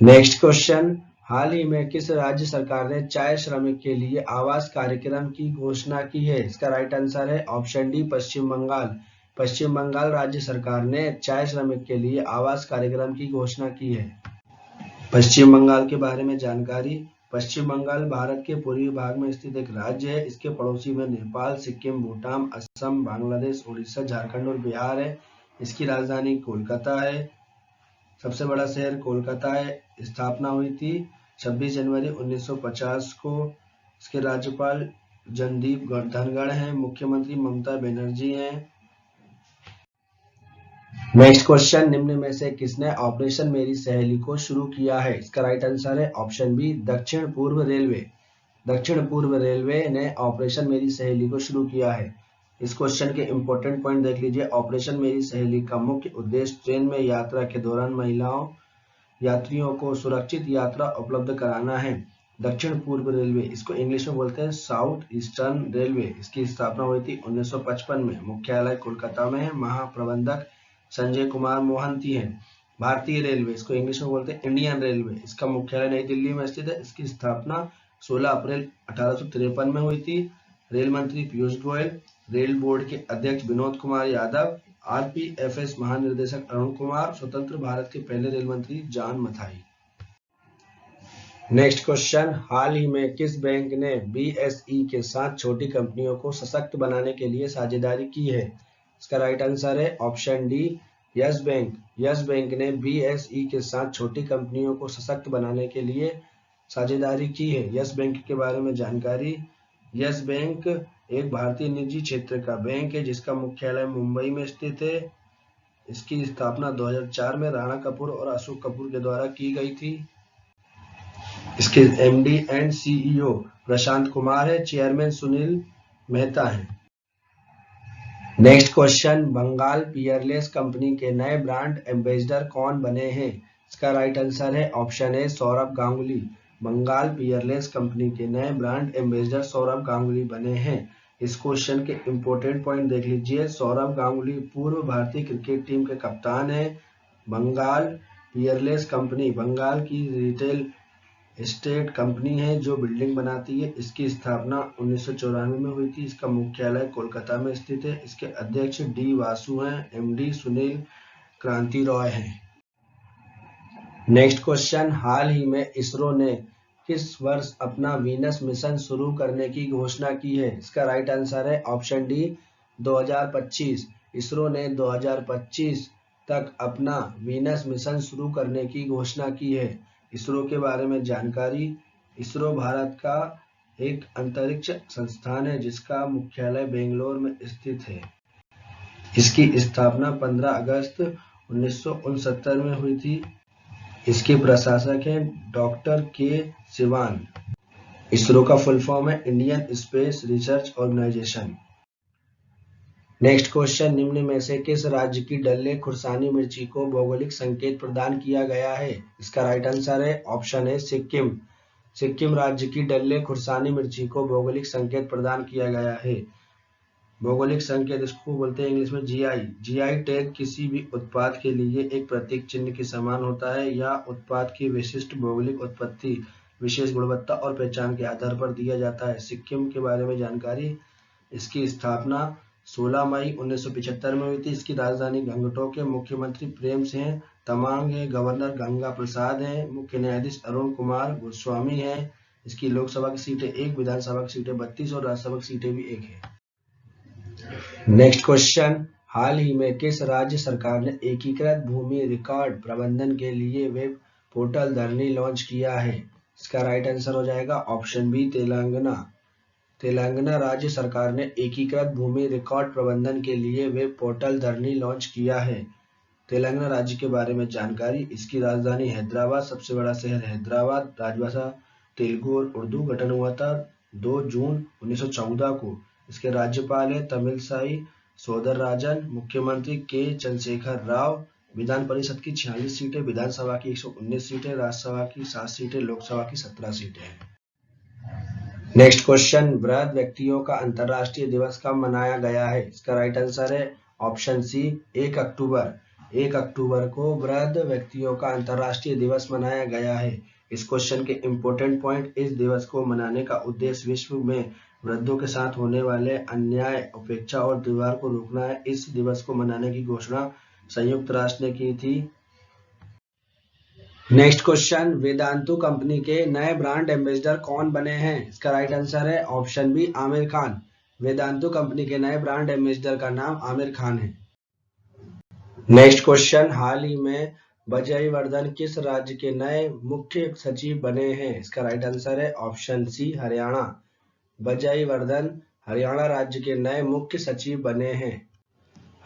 [SPEAKER 1] नेक्स्ट क्वेश्चन, हाल ही में किस राज्य सरकार ने चाय श्रमिक के लिए आवास कार्यक्रम की घोषणा की है? इसका राइट आंसर है ऑप्शन डी, पश्चिम बंगाल। पश्चिम बंगाल राज्य सरकार ने चाय श्रमिक के लिए आवास कार्यक्रम की घोषणा की है। पश्चिम बंगाल के बारे में जानकारी, पश्चिम बंगाल भारत के पूर्वी भाग में स्थित एक राज्य है। इसके पड़ोसी में नेपाल, सिक्किम, भूटान, असम, बांग्लादेश, उड़ीसा, झारखंड और बिहार है। इसकी राजधानी कोलकाता है। सबसे बड़ा शहर कोलकाता है। स्थापना हुई थी 26 जनवरी 1950 को। इसके राज्यपाल जगदीप धनखड़ हैं। मुख्यमंत्री ममता बनर्जी हैं। नेक्स्ट क्वेश्चन, निम्न में से किसने ऑपरेशन मेरी सहेली को शुरू किया है? इसका राइट आंसर है ऑप्शन बी, दक्षिण पूर्व रेलवे। दक्षिण पूर्व रेलवे ने ऑपरेशन मेरी सहेली को शुरू किया है। इस क्वेश्चन के इंपॉर्टेंट पॉइंट देख लीजिए। ऑपरेशन मेरी सहेली का मुख्य उद्देश्य ट्रेन में यात्रा के दौरान महिलाओं यात्रियों को सुरक्षित यात्रा उपलब्ध कराना है। दक्षिण पूर्व रेलवे, इसको इंग्लिश में बोलते हैं साउथ ईस्टर्न रेलवे। इसकी स्थापना हुई थी 1955 में। मुख्यालय कोलकाता में है। महाप्रबंधक संजय कुमार मोहंती हैं। भारतीय रेलवे, इसको इंग्लिश में बोलते हैं इंडियन रेलवे। इसका मुख्यालय नई दिल्ली में स्थित है। इसकी स्थापना 16 अप्रैल 1853 में हुई थी। रेल मंत्री पीयूष गोयल, रेल बोर्ड के अध्यक्ष विनोद कुमार यादव, RPFS महानिदेशक अरुण कुमार, स्वतंत्र भारत के पहले रेल मंत्री जॉन मथाई। नेक्स्ट क्वेश्चन, हाल ही में किस बैंक ने BSE के साथ छोटी कंपनियों को सशक्त बनाने के लिए साझेदारी की है? इसका राइट आंसर है option D, yes bank. Yes bank ने BSE के साथ छोटी कंपनियों को सशक्त बनाने के लिए साझेदारी की है। यस बैंक के बारे में जानकारी, यस बैंक एक भारतीय निजी क्षेत्र का बैंक है जिसका मुख्यालय मुंबई में स्थित है। इसकी स्थापना 2004 में राणा कपूर और अशोक कपूर के द्वारा की गई थी। इसके MD and CEO Prashant Kumar है। चेयरमैन सुनील मेहता है। Next question, Bengal Peerless company के नए ब्रांड एम्बेसडर कौन बने हैं? इसका राइट आंसर है option A Saurav Ganguly. Bengal Peerless company के नए ब्रांड एम्बेसडर सौरभ गांगुली बने हैं। इस क्वेश्चन के इंपॉर्टेंट पॉइंट देख लीजिए। सौरभ गांगुली पूर्व भारतीय क्रिकेट टीम के कप्तान हैं। बंगाल पियरलेस कंपनी बंगाल की रिटेल एस्टेट कंपनी है जो बिल्डिंग बनाती है। इसकी स्थापना 1994 में हुई थी। इसका मुख्यालय कोलकाता में स्थित है। इसके अध्यक्ष डी वासु हैं। एमडी सुनील क्रांति रॉय हैं। नेक्स्ट क्वेश्चन, हाल ही में इसरो ने किस वर्ष अपना वीनस मिशन शुरू करने की घोषणा की है? इसका राइट आंसर है ऑप्शन डी 2025। इसरो ने 2025 तक अपना वीनस मिशन शुरू करने की घोषणा की है। इसरो के बारे में जानकारी। इसरो भारत का एक अंतरिक्ष संस्थान है जिसका मुख्यालय बेंगलोर में स्थित है। इसकी स्थापना 15 अगस्त 1969 में हुई थी। इसके प्रशासक हैं डॉक्टर के सिवान। इसरो का फुल फॉर्म है Indian space research organisation. Next question, निम्न में से किस राज्य की डल्ले खुर्सानी मिर्ची को भौगोलिक संकेत प्रदान किया गया है? इसका राइट आंसर है ऑप्शन है सिक्किम। सिक्किम राज्य की डल्ले खुर्सानी मिर्ची को भौगोलिक संकेत प्रदान किया गया है। भौगोलिक संकेत इसको बोलते हैं इंग्लिश में जीआई। जीआई टैग किसी भी उत्पाद के लिए एक प्रतीक चिन्ह के समान होता है या उत्पाद की विशिष्ट भौगोलिक उत्पत्ति, विशेष गुणवत्ता और पहचान के आधार पर दिया जाता है। सिक्किम के बारे में जानकारी। इसकी स्थापना 16 मई 1975 में हुई थी। इसकी राजधानी गंगटोक है। मुख्यमंत्री प्रेम सिंह तमांग है। गवर्नर गंगा प्रसाद है। मुख्य न्यायाधीश अरुण कुमार गोस्वामी है। इसकी लोकसभा की सीटें 1, विधानसभा की सीटें 32 और राज्यसभा की सीटें भी 1 है। नेक्स्ट क्वेश्चन, हाल ही में किस राज्य सरकार ने एकीकृत भूमि रिकॉर्ड प्रबंधन के लिए वेब पोर्टल धरनी लॉन्च किया है? इसका राइट आंसर हो जाएगा ऑप्शन बी तेलंगाना। तेलंगाना राज्य सरकार ने एकीकृत भूमि रिकॉर्ड प्रबंधन के लिए वेब पोर्टल धरनी लॉन्च किया है। तेलंगाना राज्य के बारे में जानकारी। इसकी राजधानी हैदराबाद, सबसे बड़ा शहर हैदराबाद, राजभाषा तेलुगु और उर्दू। गठन हुआ था 2 जून 1914 को। इसके राज्यपाल है तमिलसाई सौंदरराजन। मुख्यमंत्री के चंद्रशेखर राव। विधान परिषद की 46 सीटें, विधानसभा की 119 सीटें, राज्यसभा की 7 सीटें, लोकसभा की 17 सीटें हैं। नेक्स्ट क्वेश्चन, वृद्ध व्यक्तियों का अंतर्राष्ट्रीय दिवस कब मनाया गया है? इसका राइट आंसर है ऑप्शन सी 1 अक्टूबर। 1 अक्टूबर को वृद्ध व्यक्तियों का अंतर्राष्ट्रीय दिवस मनाया गया है। इस क्वेश्चन के इंपॉर्टेंट पॉइंट, इस दिवस को मनाने का उद्देश्य विश्व में वृद्धों के साथ होने वाले अन्याय, उपेक्षा और दुर्व्यवहार को रोकना है। इस दिवस को मनाने की घोषणा संयुक्त राष्ट्र ने की थी। नेक्स्ट क्वेश्चन, वेदांतु कंपनी के नए ब्रांड एम्बेसडर कौन बने हैं? इसका राइट आंसर है option B Aamir Khan. Vedantu company के नए ब्रांड एम्बेसडर का नाम आमिर खान है। नेक्स्ट क्वेश्चन, हाल ही में बजय वर्धन किस राज्य के नए मुख्य सचिव बने हैं? इसका राइट आंसर है ऑप्शन सी हरियाणा। बजय वर्धन हरियाणा राज्य के नए मुख्य सचिव बने हैं।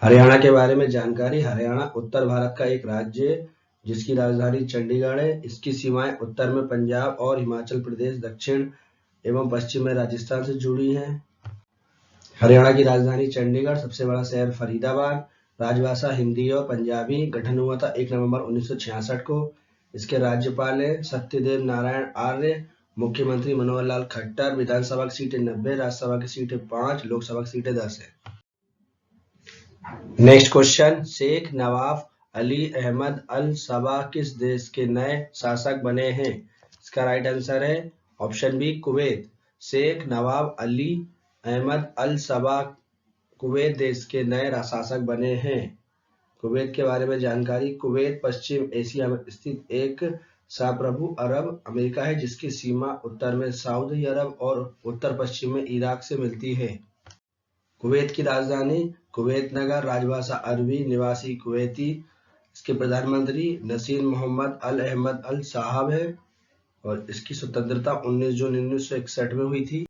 [SPEAKER 1] हरियाणा के बारे में जानकारी। हरियाणा उत्तर भारत का एक राज्य है जिसकी राजधानी चंडीगढ़ है। इसकी सीमाएं उत्तर में पंजाब और हिमाचल प्रदेश, दक्षिण एवं पश्चिम में राजस्थान से जुड़ी हैं। हरियाणा की राजधानी चंडीगढ़, सबसे बड़ा शहर फरीदाबाद, राजभाषा हिंदी और पंजाबी। गठन हुआ था 1 नवंबर 1966 को। इसके राज्यपाल है सत्यदेव नारायण आर्य। मुख्यमंत्री मनोहर लाल खट्टर। विधानसभा की सीटें 90, राज्यसभा की सीटें 5, लोकसभा की सीटें 10 है। Next question, Sheikh Nawaf Ali Ahmad Al Sabah किस देश के नए शासक बने हैं? इसका राइट आंसर है option B Kuwait. Sheikh Nawaf Ali Ahmad Al Sabah Kuwait देश के नए शासक बने हैं। कुवैत के बारे में जानकारी। कुवैत पश्चिम एशिया में स्थित एक संप्रभु अरब अमेरिका है जिसकी सीमा उत्तर में सऊदी अरब और उत्तर पश्चिम में इराक से मिलती है। कुवैत की राजधानी कुवैत नगर, राजभाषा अरबी, निवासी कुवैती। इसके प्रधानमंत्री नसीर मोहम्मद अल अहमद अल साहब है और इसकी स्वतंत्रता 19 जून 1961 में हुई थी।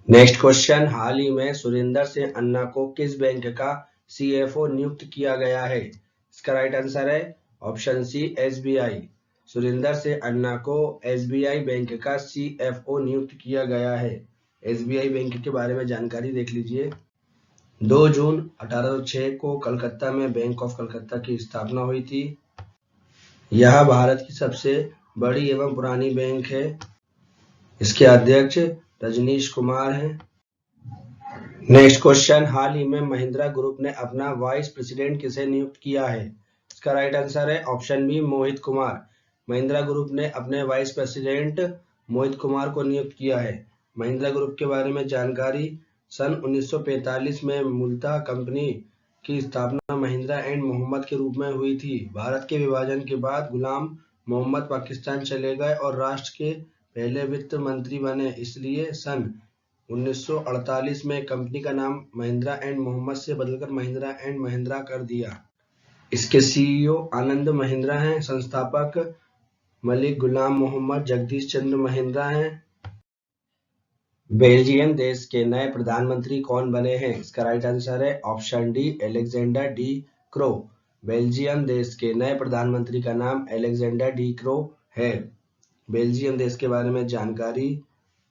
[SPEAKER 1] नेक्स्ट क्वेश्चन, हाल ही में सुरेंद्र सिंह अन्ना को किस बैंक का सीएफओ नियुक्त किया गया है? इसका राइट आंसर है option C SBI. Surendra Singh Anna को एसबीआई बैंक का सीएफओ नियुक्त किया गया है। एसबीआई बैंक के बारे में जानकारी देख लीजिए। 2 जून 1806 को कलकत्ता में बैंक ऑफ कलकत्ता की स्थापना हुई थी। यह भारत की सबसे बड़ी एवं पुरानी बैंक है। इसके अध्यक्ष रजनीश कुमार हैं। नेक्स्ट क्वेश्चन, हाल ही में महिंद्रा ग्रुप ने अपना वाइस प्रेसिडेंट किसे नियुक्त किया है? इसका राइट आंसर है option B, Mohit Kumar. Mahindra group ने अपने वाइस प्रेसिडेंट मोहित कुमार को नियुक्त किया है। महिंद्रा ग्रुप के बारे में जानकारी, सन 1945 में मूलतः कंपनी की स्थापना महिंद्रा एंड मोहम्मद के रूप में हुई थी। भारत के विभाजन के बाद गुलाम मोहम्मद पाकिस्तान चले गए और राष्ट्र के पहले वित्त मंत्री बने, इसलिए सन 1948 में कंपनी का नाम महिंद्रा एंड मोहम्मद से बदलकर महिंद्रा एंड महिंद्रा कर दिया। इसके सीईओ आनंद महिंद्रा हैं। संस्थापक मलिक गुलाम मोहम्मद जगदीश चंद्र महिंद्रा हैं। बेल्जियम देश के नए प्रधानमंत्री कौन बने हैं? इसका राइट आंसर है option D, Alexander D crow. Belgium देश के नए प्रधानमंत्री का नाम अलेक्जेंडर डी क्रो है। बेल्जियम देश के बारे में जानकारी,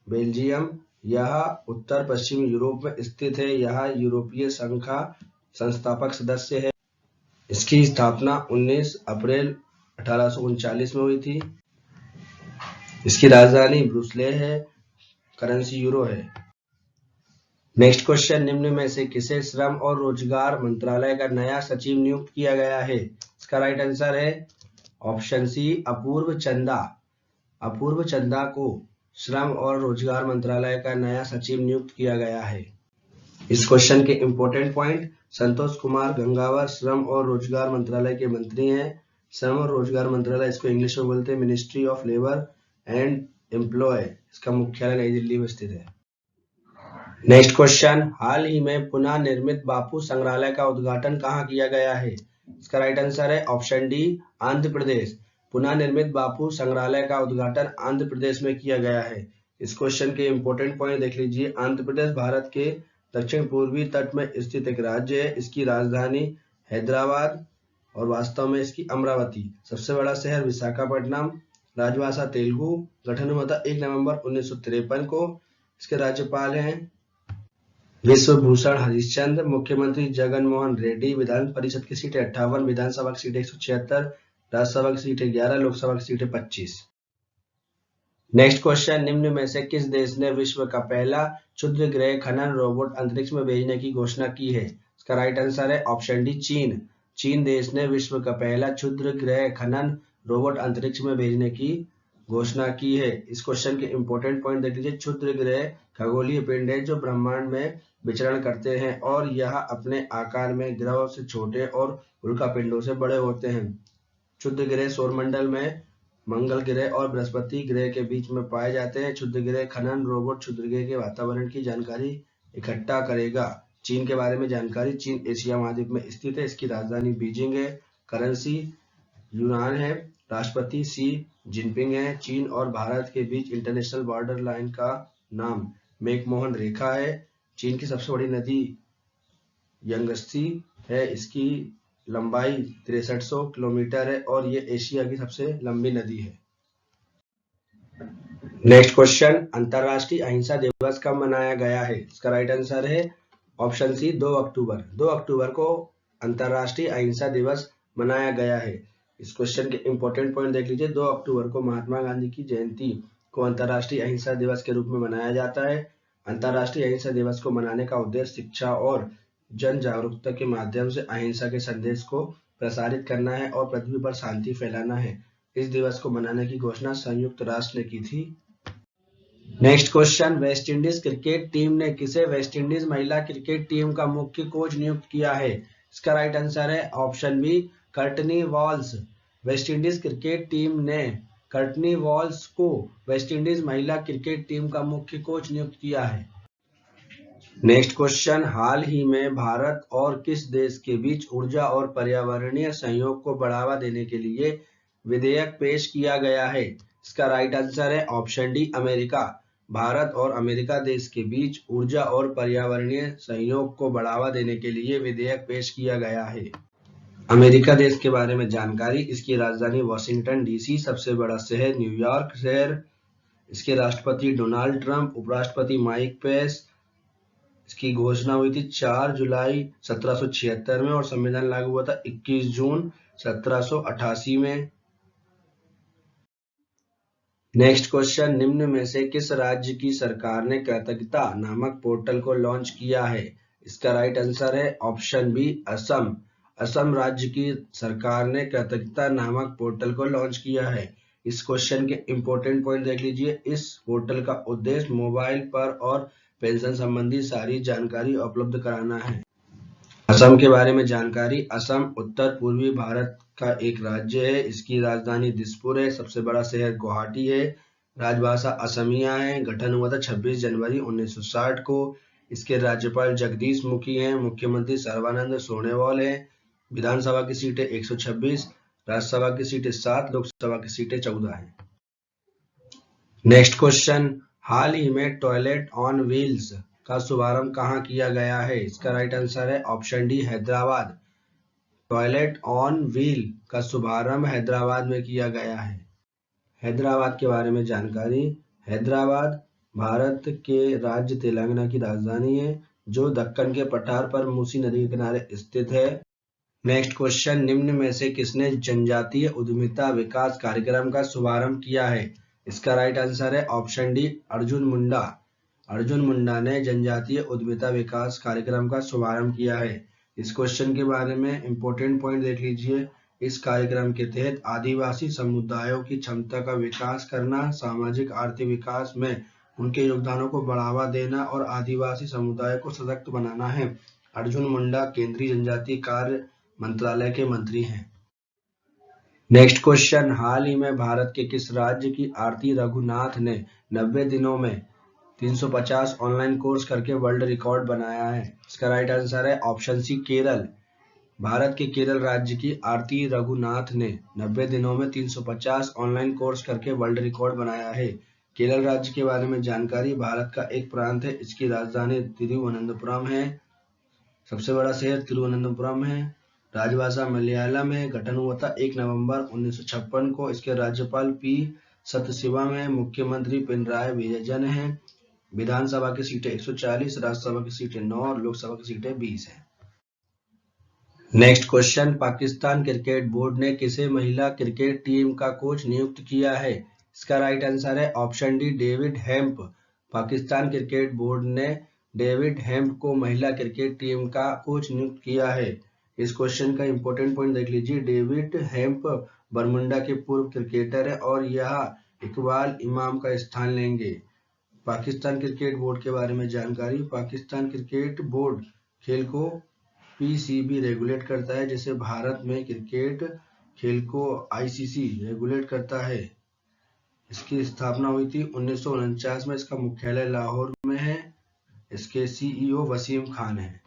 [SPEAKER 1] बेल्जियम यह उत्तर पश्चिम यूरोप में स्थित है। यह यूरोपीय संघ का संस्थापक सदस्य है। इसकी स्थापना 19 अप्रैल 1839 में हुई थी। इसकी राजधानी ब्रुसले है। करेंसी यूरो है। नेक्स्ट क्वेश्चन, निम्न में से किसे श्रम और रोजगार मंत्रालय का नया सचिव नियुक्त किया गया है? इसका राइट आंसर है ऑप्शन सी, अपूर्व चंदा। अपूर्व चंदा को श्रम और रोजगार मंत्रालय का नया सचिव नियुक्त किया गया है। इस क्वेश्चन के इंपॉर्टेंट पॉइंट, संतोष कुमार गंगावर श्रम और रोजगार मंत्रालय के मंत्री हैं। श्रम और रोजगार मंत्रालय, इसको इंग्लिश में बोलते हैं ministry of labour and employ. इसका मुख्यालय नई दिल्ली में स्थित है। नेक्स्ट क्वेश्चन, हाल ही में पुनः निर्मित बापू संग्रहालय का उद्घाटन कहाँ किया गया है? इसका राइट आंसर है ऑप्शन डी, आंध्र प्रदेश। पुनः निर्मित बापू संग्रहालय का उद्घाटन आंध्र प्रदेश में किया गया है। इस क्वेश्चन के इंपॉर्टेंट पॉइंट देख लीजिए। आंध्र प्रदेश भारत के दक्षिण पूर्वी तट में स्थित एक राज्य है। इसकी राजधानी हैदराबाद और वास्तव में इसकी अमरावती। सबसे बड़ा शहर विशाखापट्टनम। राजभाषा तेलुगु। गठन हुआ था 1 नवंबर 1953 को। इसके राज्यपाल हैं विश्वभूषण हरिश्चंद्र। मुख्यमंत्री जगन मोहन रेड्डी। विधान परिषद की सीटें 58, विधानसभा की सीटें 176, राज्यसभा की सीटें 11, लोकसभा की सीटें 25। नेक्स्ट क्वेश्चन, निम्न में से किस देश ने विश्व का पहला क्षुद्र ग्रह खनन रोबोट अंतरिक्ष में भेजने की घोषणा की है? इसका राइट आंसर है ऑप्शन डी, चीन। चीन देश ने विश्व का पहला क्षुद्र ग्रह खनन रोबोट अंतरिक्ष में भेजने की घोषणा की है। इस क्वेश्चन के इंपॉर्टेंट पॉइंट देख लीजिए। क्षुद्र ग्रह खगोलीय पिंड है जो ब्रह्मांड में विचरण करते हैं और यह अपने आकार में ग्रहों से छोटे और उल्कापिंडों से बड़े होते हैं। क्षुद्र ग्रह सौरमंडल में मंगल ग्रह और बृहस्पति ग्रह के बीच में पाए जाते हैं। क्षुद्र ग्रह खनन रोबोट क्षुद्र ग्रह के वातावरण की जानकारी इकट्ठा करेगा। चीन के बारे में जानकारी, चीन एशिया महाद्वीप में स्थित है। इसकी राजधानी बीजिंग है। करेंसी यूनान है। राष्ट्रपति शी जिनपिंग है। चीन और भारत के बीच इंटरनेशनल बॉर्डर लाइन का नाम मैकमोहन रेखा है। चीन की सबसे बड़ी नदी यंगत्से है। इसकी लंबाई 6300 किलोमीटर है और ये एशिया की सबसे लंबी नदी है। नेक्स्ट क्वेश्चन, अंतरराष्ट्रीय अहिंसा दिवस कब मनाया गया है? इसका राइट आंसर है ऑप्शन सी, 2 अक्टूबर। 2 अक्टूबर को अंतरराष्ट्रीय अहिंसा दिवस मनाया गया है। इस क्वेश्चन के इंपॉर्टेंट पॉइंट देख लीजिए। 2 अक्टूबर को महात्मा गांधी की जयंती को अंतरराष्ट्रीय अहिंसा दिवस के रूप में मनाया जाता है। अंतरराष्ट्रीय अहिंसा दिवस को मनाने का उद्देश्य शिक्षा और जन जागरूकता के माध्यम से अहिंसा के संदेश को प्रसारित करना है और पृथ्वी पर शांति फैलाना है। इस दिवस को मनाने की घोषणा संयुक्त राष्ट्र ने की थी। Next question, West Indies cricket team ने किसे वेस्ट इंडीज महिला क्रिकेट टीम का मुख्य कोच नियुक्त किया है? इसका राइट आंसर है option B, Courtney Walsh. West Indies cricket team ने कर्टनी वॉल्स को वेस्ट इंडीज महिला क्रिकेट टीम का मुख्य कोच नियुक्त किया है। नेक्स्ट क्वेश्चन, हाल ही में भारत और किस देश के बीच ऊर्जा और पर्यावरणीय सहयोग को बढ़ावा देने के लिए विधेयक पेश किया गया है? इसका राइट आंसर है ऑप्शन डी, अमेरिका। भारत और अमेरिका देश के बीच ऊर्जा और पर्यावरणीय सहयोग को बढ़ावा देने के लिए विधेयक पेश किया गया है। अमेरिका देश के बारे में जानकारी, इसकी राजधानी वॉशिंगटन डीसी, सबसे बड़ा शहर न्यूयॉर्क शहर, इसके राष्ट्रपति डोनाल्ड ट्रंप, उपराष्ट्रपति माइक पेंस, इसकी घोषणा हुई थी 4 जुलाई 1776 में और संविधान लागू हुआ था 21 जून 1788 में। नेक्स्ट क्वेश्चन, निम्न में से किस राज्य की सरकार ने कृतज्ञता नामक पोर्टल को लॉन्च किया है? इसका राइट आंसर है ऑप्शन बी असम। असम राज्य की सरकार ने कृतज्ञता नामक पोर्टल को लॉन्च किया है। इस क्वेश्चन के इंपॉर्टेंट पॉइंट देख लीजिए। इस पोर्टल का उद्देश्य मोबाइल पर और पेंशन संबंधी सारी जानकारी उपलब्ध कराना है। असम के बारे में जानकारी, असम उत्तर पूर्वी भारत का एक राज्य है। इसकी राजधानी दिसपुर है। सबसे बड़ा शहर गुवाहाटी है। राजभाषा असमिया है। गठन हुआ था 26 जनवरी 1960 को। इसके राज्यपाल जगदीश मुखी हैं। मुख्यमंत्री सर्बानंद सोनोवाल है। विधानसभा की सीटें 126, राज्यसभा की सीटें 7, लोकसभा की सीटें 14 है। नेक्स्ट क्वेश्चन, हाल ही में टॉयलेट ऑन व्हील्स का शुभारंभ कहाँ किया गया है? इसका राइट आंसर है option D Hyderabad. Toilet on wheel का शुभारंभ हैदराबाद में किया गया है। हैदराबाद के बारे में जानकारी, हैदराबाद भारत के राज्य तेलंगाना की राजधानी है जो दक्कन के पठार पर मूसी नदी के किनारे स्थित है। नेक्स्ट क्वेश्चन, निम्न में से किसने जनजातीय उद्यमिता विकास कार्यक्रम का शुभारंभ किया है? इसका राइट आंसर है ऑप्शन डी अर्जुन मुंडा। अर्जुन मुंडा ने जनजातीय उद्यमिता विकास कार्यक्रम का शुभारंभ किया है। इस क्वेश्चन के बारे में इंपॉर्टेंट पॉइंट देख लीजिए। इस कार्यक्रम के तहत आदिवासी समुदायों की क्षमता का विकास करना, सामाजिक आर्थिक विकास में उनके योगदानों को बढ़ावा देना और आदिवासी समुदाय को सशक्त बनाना है। अर्जुन मुंडा केंद्रीय जनजातीय कार्य मंत्रालय के मंत्री हैं। नेक्स्ट क्वेश्चन, हाल ही में भारत के किस राज्य की आरती रघुनाथ ने 90 दिनों में 350 ऑनलाइन कोर्स करके वर्ल्ड रिकॉर्ड बनाया है? इसका राइट आंसर है ऑप्शन सी केरल। भारत के केरल राज्य की आरती रघुनाथ ने 90 दिनों में 350 ऑनलाइन कोर्स करके वर्ल्ड रिकॉर्ड बनाया है। केरल राज्य के बारे में जानकारी, भारत का एक प्रांत है। इसकी राजधानी तिरुवनंतपुरम है। सबसे बड़ा शहर तिरुवनंतपुरम है। राजभाषा मलयालम है। गठन हुआ था 1 नवंबर 1956 को। इसके राज्यपाल पी सतशिवम है। मुख्यमंत्री पिनराई विजयन है। विधानसभा की सीटें 140, राज्यसभा की सीटें 9 और लोकसभा की सीटें 20 है। Next question, Pakistan cricket board ने किसे महिला क्रिकेट टीम का कोच नियुक्त किया है? इसका राइट आंसर है option D David hemp. Pakistan cricket board ने डेविड हेम्प को महिला क्रिकेट टीम का कोच नियुक्त किया है। इस क्वेश्चन का इंपॉर्टेंट पॉइंट देख लीजिए। डेविड हेम्प बरमुंडा के पूर्व क्रिकेटर है और यह इकबाल इमाम का स्थान लेंगे। पाकिस्तान क्रिकेट बोर्ड के बारे में जानकारी, पाकिस्तान क्रिकेट बोर्ड खेल को पीसीबी रेगुलेट करता है, जैसे भारत में क्रिकेट खेल को आईसीसी रेगुलेट करता है। इसकी स्थापना हुई थी 1949 में। इसका मुख्यालय लाहौर में है। इसके सीईओ वसीम खान है।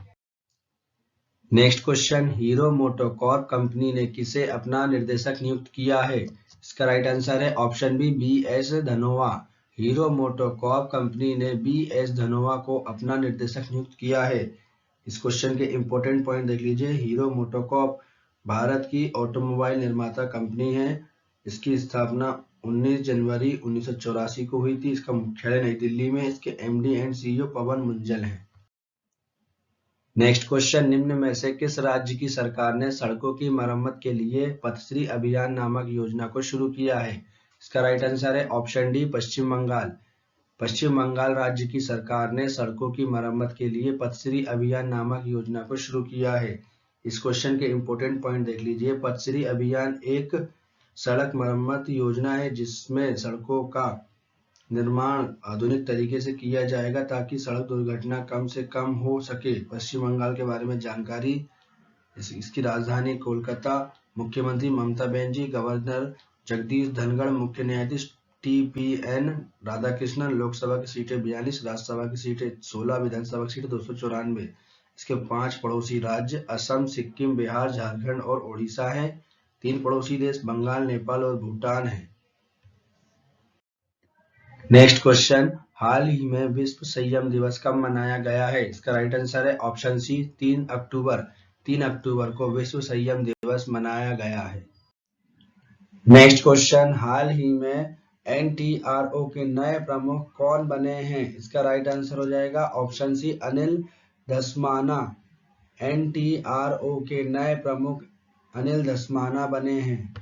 [SPEAKER 1] Next question, Hero MotoCorp company ने किसे अपना निर्देशक नियुक्त किया है? इसका राइट आंसर है option B BS Dhanoa. Hero MotoCorp company ने बीएस धनोआ को अपना निर्देशक नियुक्त किया है। इस क्वेश्चन के इंपॉर्टेंट पॉइंट देख लीजिए। हीरो मोटोकॉर्प भारत की ऑटोमोबाइल निर्माता कंपनी है। इसकी स्थापना 19 जनवरी 1984 को हुई थी। इसका मुख्यालय नई दिल्ली में। इसके एमडी एंड सीईओ पवन मुंजल हैं। नेक्स्ट क्वेश्चन, निम्न में से किस राज्य की सरकार ने सड़कों की मरम्मत के लिए पथश्री अभियान नामक योजना को शुरू किया है? इसका राइट आंसर है ऑप्शन डी पश्चिम बंगाल। पश्चिम बंगाल राज्य की सरकार ने सड़कों की मरम्मत के लिए पथश्री अभियान नामक योजना को शुरू किया है। इस क्वेश्चन के इंपॉर्टेंट पॉइंट देख लीजिए। पथश्री अभियान एक सड़क मरम्मत योजना है जिसमें सड़कों का निर्माण आधुनिक तरीके से किया जाएगा ताकि सड़क दुर्घटना कम से कम हो सके। पश्चिम बंगाल के बारे में जानकारी, इसकी राजधानी कोलकाता। मुख्यमंत्री ममता बनर्जी, गवर्नर जगदीश धनखड़, मुख्य न्यायाधीश टीपीएन राधाकृष्णन। लोकसभा की सीटें 42, राज्यसभा की सीटें 16, विधानसभा की सीटें 294। इसके 5 पड़ोसी राज्य असम, सिक्किम, बिहार, झारखंड और ओडिशा है। 3 पड़ोसी देश बंगाल, नेपाल और भूटान है। नेक्स्ट क्वेश्चन, हाल ही में विश्व संयम दिवस कब मनाया गया है? इसका राइट आंसर है ऑप्शन सी 3 अक्टूबर। 3 अक्टूबर को विश्व संयम दिवस मनाया गया है। नेक्स्ट क्वेश्चन, हाल ही में NTRO के नए प्रमुख कौन बने हैं? इसका राइट आंसर हो जाएगा option C Anil Dhasmana. NTRO के नए प्रमुख अनिल धस्माना बने हैं।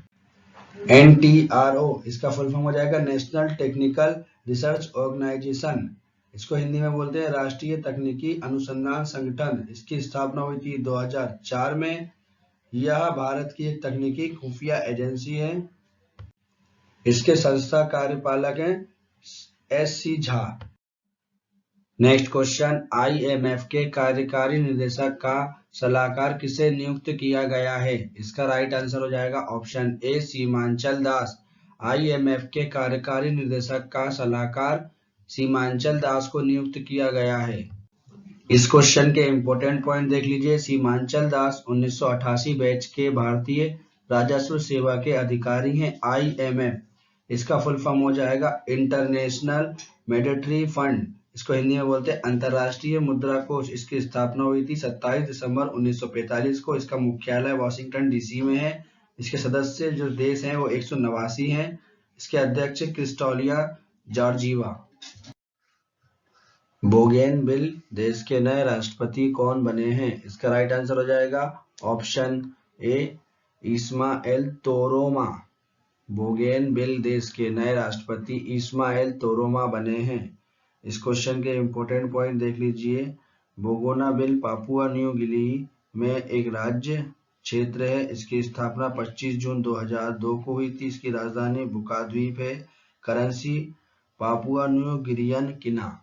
[SPEAKER 1] NTRO इसका फुल फॉर्म हो जाएगा नेशनल टेक्निकल रिसर्च ऑर्गेनाइजेशन। इसको हिंदी में बोलते हैं राष्ट्रीय तकनीकी अनुसंधान संगठन। इसकी स्थापना हुई थी 2004 में। यह भारत की एक तकनीकी खुफिया एजेंसी है। इसके संस्था कार्यपालक हैं SC Jha. Next question, IMF के कार्यकारी निदेशक का सलाहकार किसे नियुक्त किया गया है? इसका राइट आंसर हो जाएगा ऑप्शन ए सीमांचल दास। IMF के कार्यकारी निदेशक का सलाहकार सीमांचल दास को नियुक्त किया गया है। इस क्वेश्चन के इंपॉर्टेंट पॉइंट देख लीजिए। सीमांचल दास 1988 बैच के भारतीय राजस्व सेवा के अधिकारी हैं। IMF इसका फुल फॉर्म हो जाएगा इंटरनेशनल मॉनेटरी फंड। इसको हिंदी में बोलते हैं अंतरराष्ट्रीय मुद्रा कोष। इसकी स्थापना हुई थी 27 दिसंबर 1945 को। इसका मुख्यालय वॉशिंगटन DC में है। इसके सदस्य जो देश हैं वो 189 हैं। इसके अध्यक्ष क्रिस्टोलिया जॉर्जीवा। बोगेनविल देश के नए राष्ट्रपति कौन बने हैं? इसका राइट आंसर हो जाएगा ऑप्शन ए इस्माइल तोरोमा। बोगेनविल देश के नए राष्ट्रपति इस्माइल तोरोमा बने हैं। इस क्वेश्चन के इंपॉर्टेंट पॉइंट देख लीजिए। बोगोनाविल पापुआ न्यू गिनी में एक राज्य क्षेत्र है। इसकी स्थापना 25 जून 2002 को हुई थी। इसकी राजधानी बुका द्वीप है। करेंसी पापुआ न्यू गिनियन किना।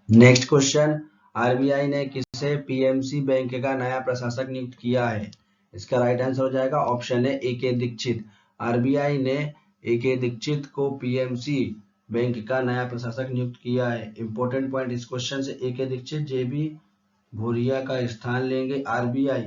[SPEAKER 1] नेक्स्ट क्वेश्चन, RBI ने किसे PMC बैंक का नया प्रशासक नियुक्त किया है? इसका राइट आंसर हो जाएगा option A AK Dikshit. RBI ने AK दीक्षित को PMC बैंक का नया प्रशासक नियुक्त किया है। इंपॉर्टेंट पॉइंट इस क्वेश्चन से, AK दीक्षित JB भूरिया का स्थान लेंगे। RBI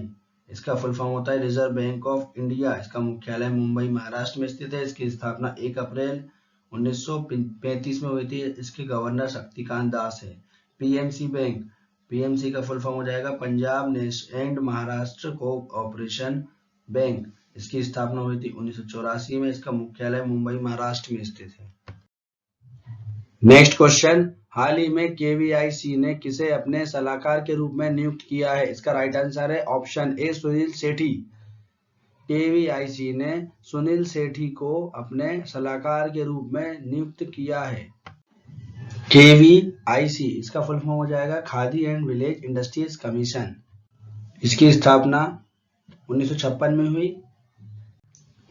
[SPEAKER 1] इसका फुल फॉर्म होता है रिजर्व बैंक ऑफ इंडिया। इसका मुख्यालय मुंबई महाराष्ट्र में स्थित है। इसकी स्थापना 1 अप्रैल 1935 में हुई थी। इसके गवर्नर शक्तिकांत दास है। PMC बैंक, PMC का फुल फॉर्म हो जाएगा Punjab and Maharashtra cooperation bank. इसकी स्थापना हुई थी 1984 में। इसका मुख्यालय मुंबई महाराष्ट्र में स्थित है। नेक्स्ट क्वेश्चन, हाल ही में KVIC ने किसे अपने सलाहकार के रूप में नियुक्त किया है? इसका राइट आंसर है ऑप्शन ए सुनील सेठी। KVIC ने सुनील सेठी को अपने सलाहकार के रूप में नियुक्त किया है। KVIC इसका फुल फॉर्म हो जाएगा khadi and village industries commission. इसकी स्थापना 1956 में हुई।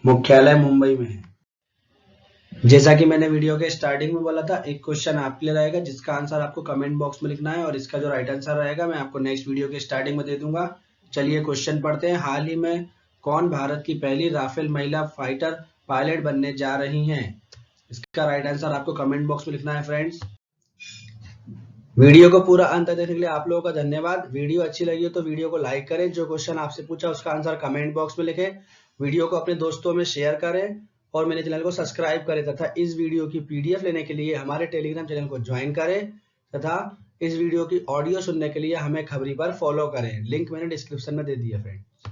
[SPEAKER 1] मुख्यालय मुंबई में है। जैसा कि मैंने वीडियो के स्टार्टिंग में बोला था, एक क्वेश्चन आपके लिए रहेगा जिसका आंसर आपको कमेंट बॉक्स में लिखना है और इसका जो राइट आंसर रहेगा मैं आपको नेक्स्ट वीडियो के स्टार्टिंग में दे दूंगा। चलिए क्वेश्चन पढ़ते हैं। हाल ही में कौन भारत की पहली राफेल महिला फाइटर पायलट बनने जा रही हैं? इसका राइट आंसर आपको कमेंट बॉक्स में लिखना है फ्रेंड्स। वीडियो को पूरा अंत तक देखने के लिए आप लोगों का धन्यवाद। वीडियो अच्छी लगी हो तो वीडियो को लाइक करें। जो क्वेश्चन आपसे पूछा उसका आंसर कमेंट बॉक्स में लिखें। वीडियो को अपने दोस्तों में शेयर करें और मेरे चैनल को सब्सक्राइब करें तथा इस वीडियो की PDF लेने के लिए हमारे टेलीग्राम चैनल को ज्वाइन करें तथा इस वीडियो की ऑडियो सुनने के लिए हमें खबरी पर फॉलो करें। लिंक मैंने डिस्क्रिप्शन में दे दिया फ्रेंड्स।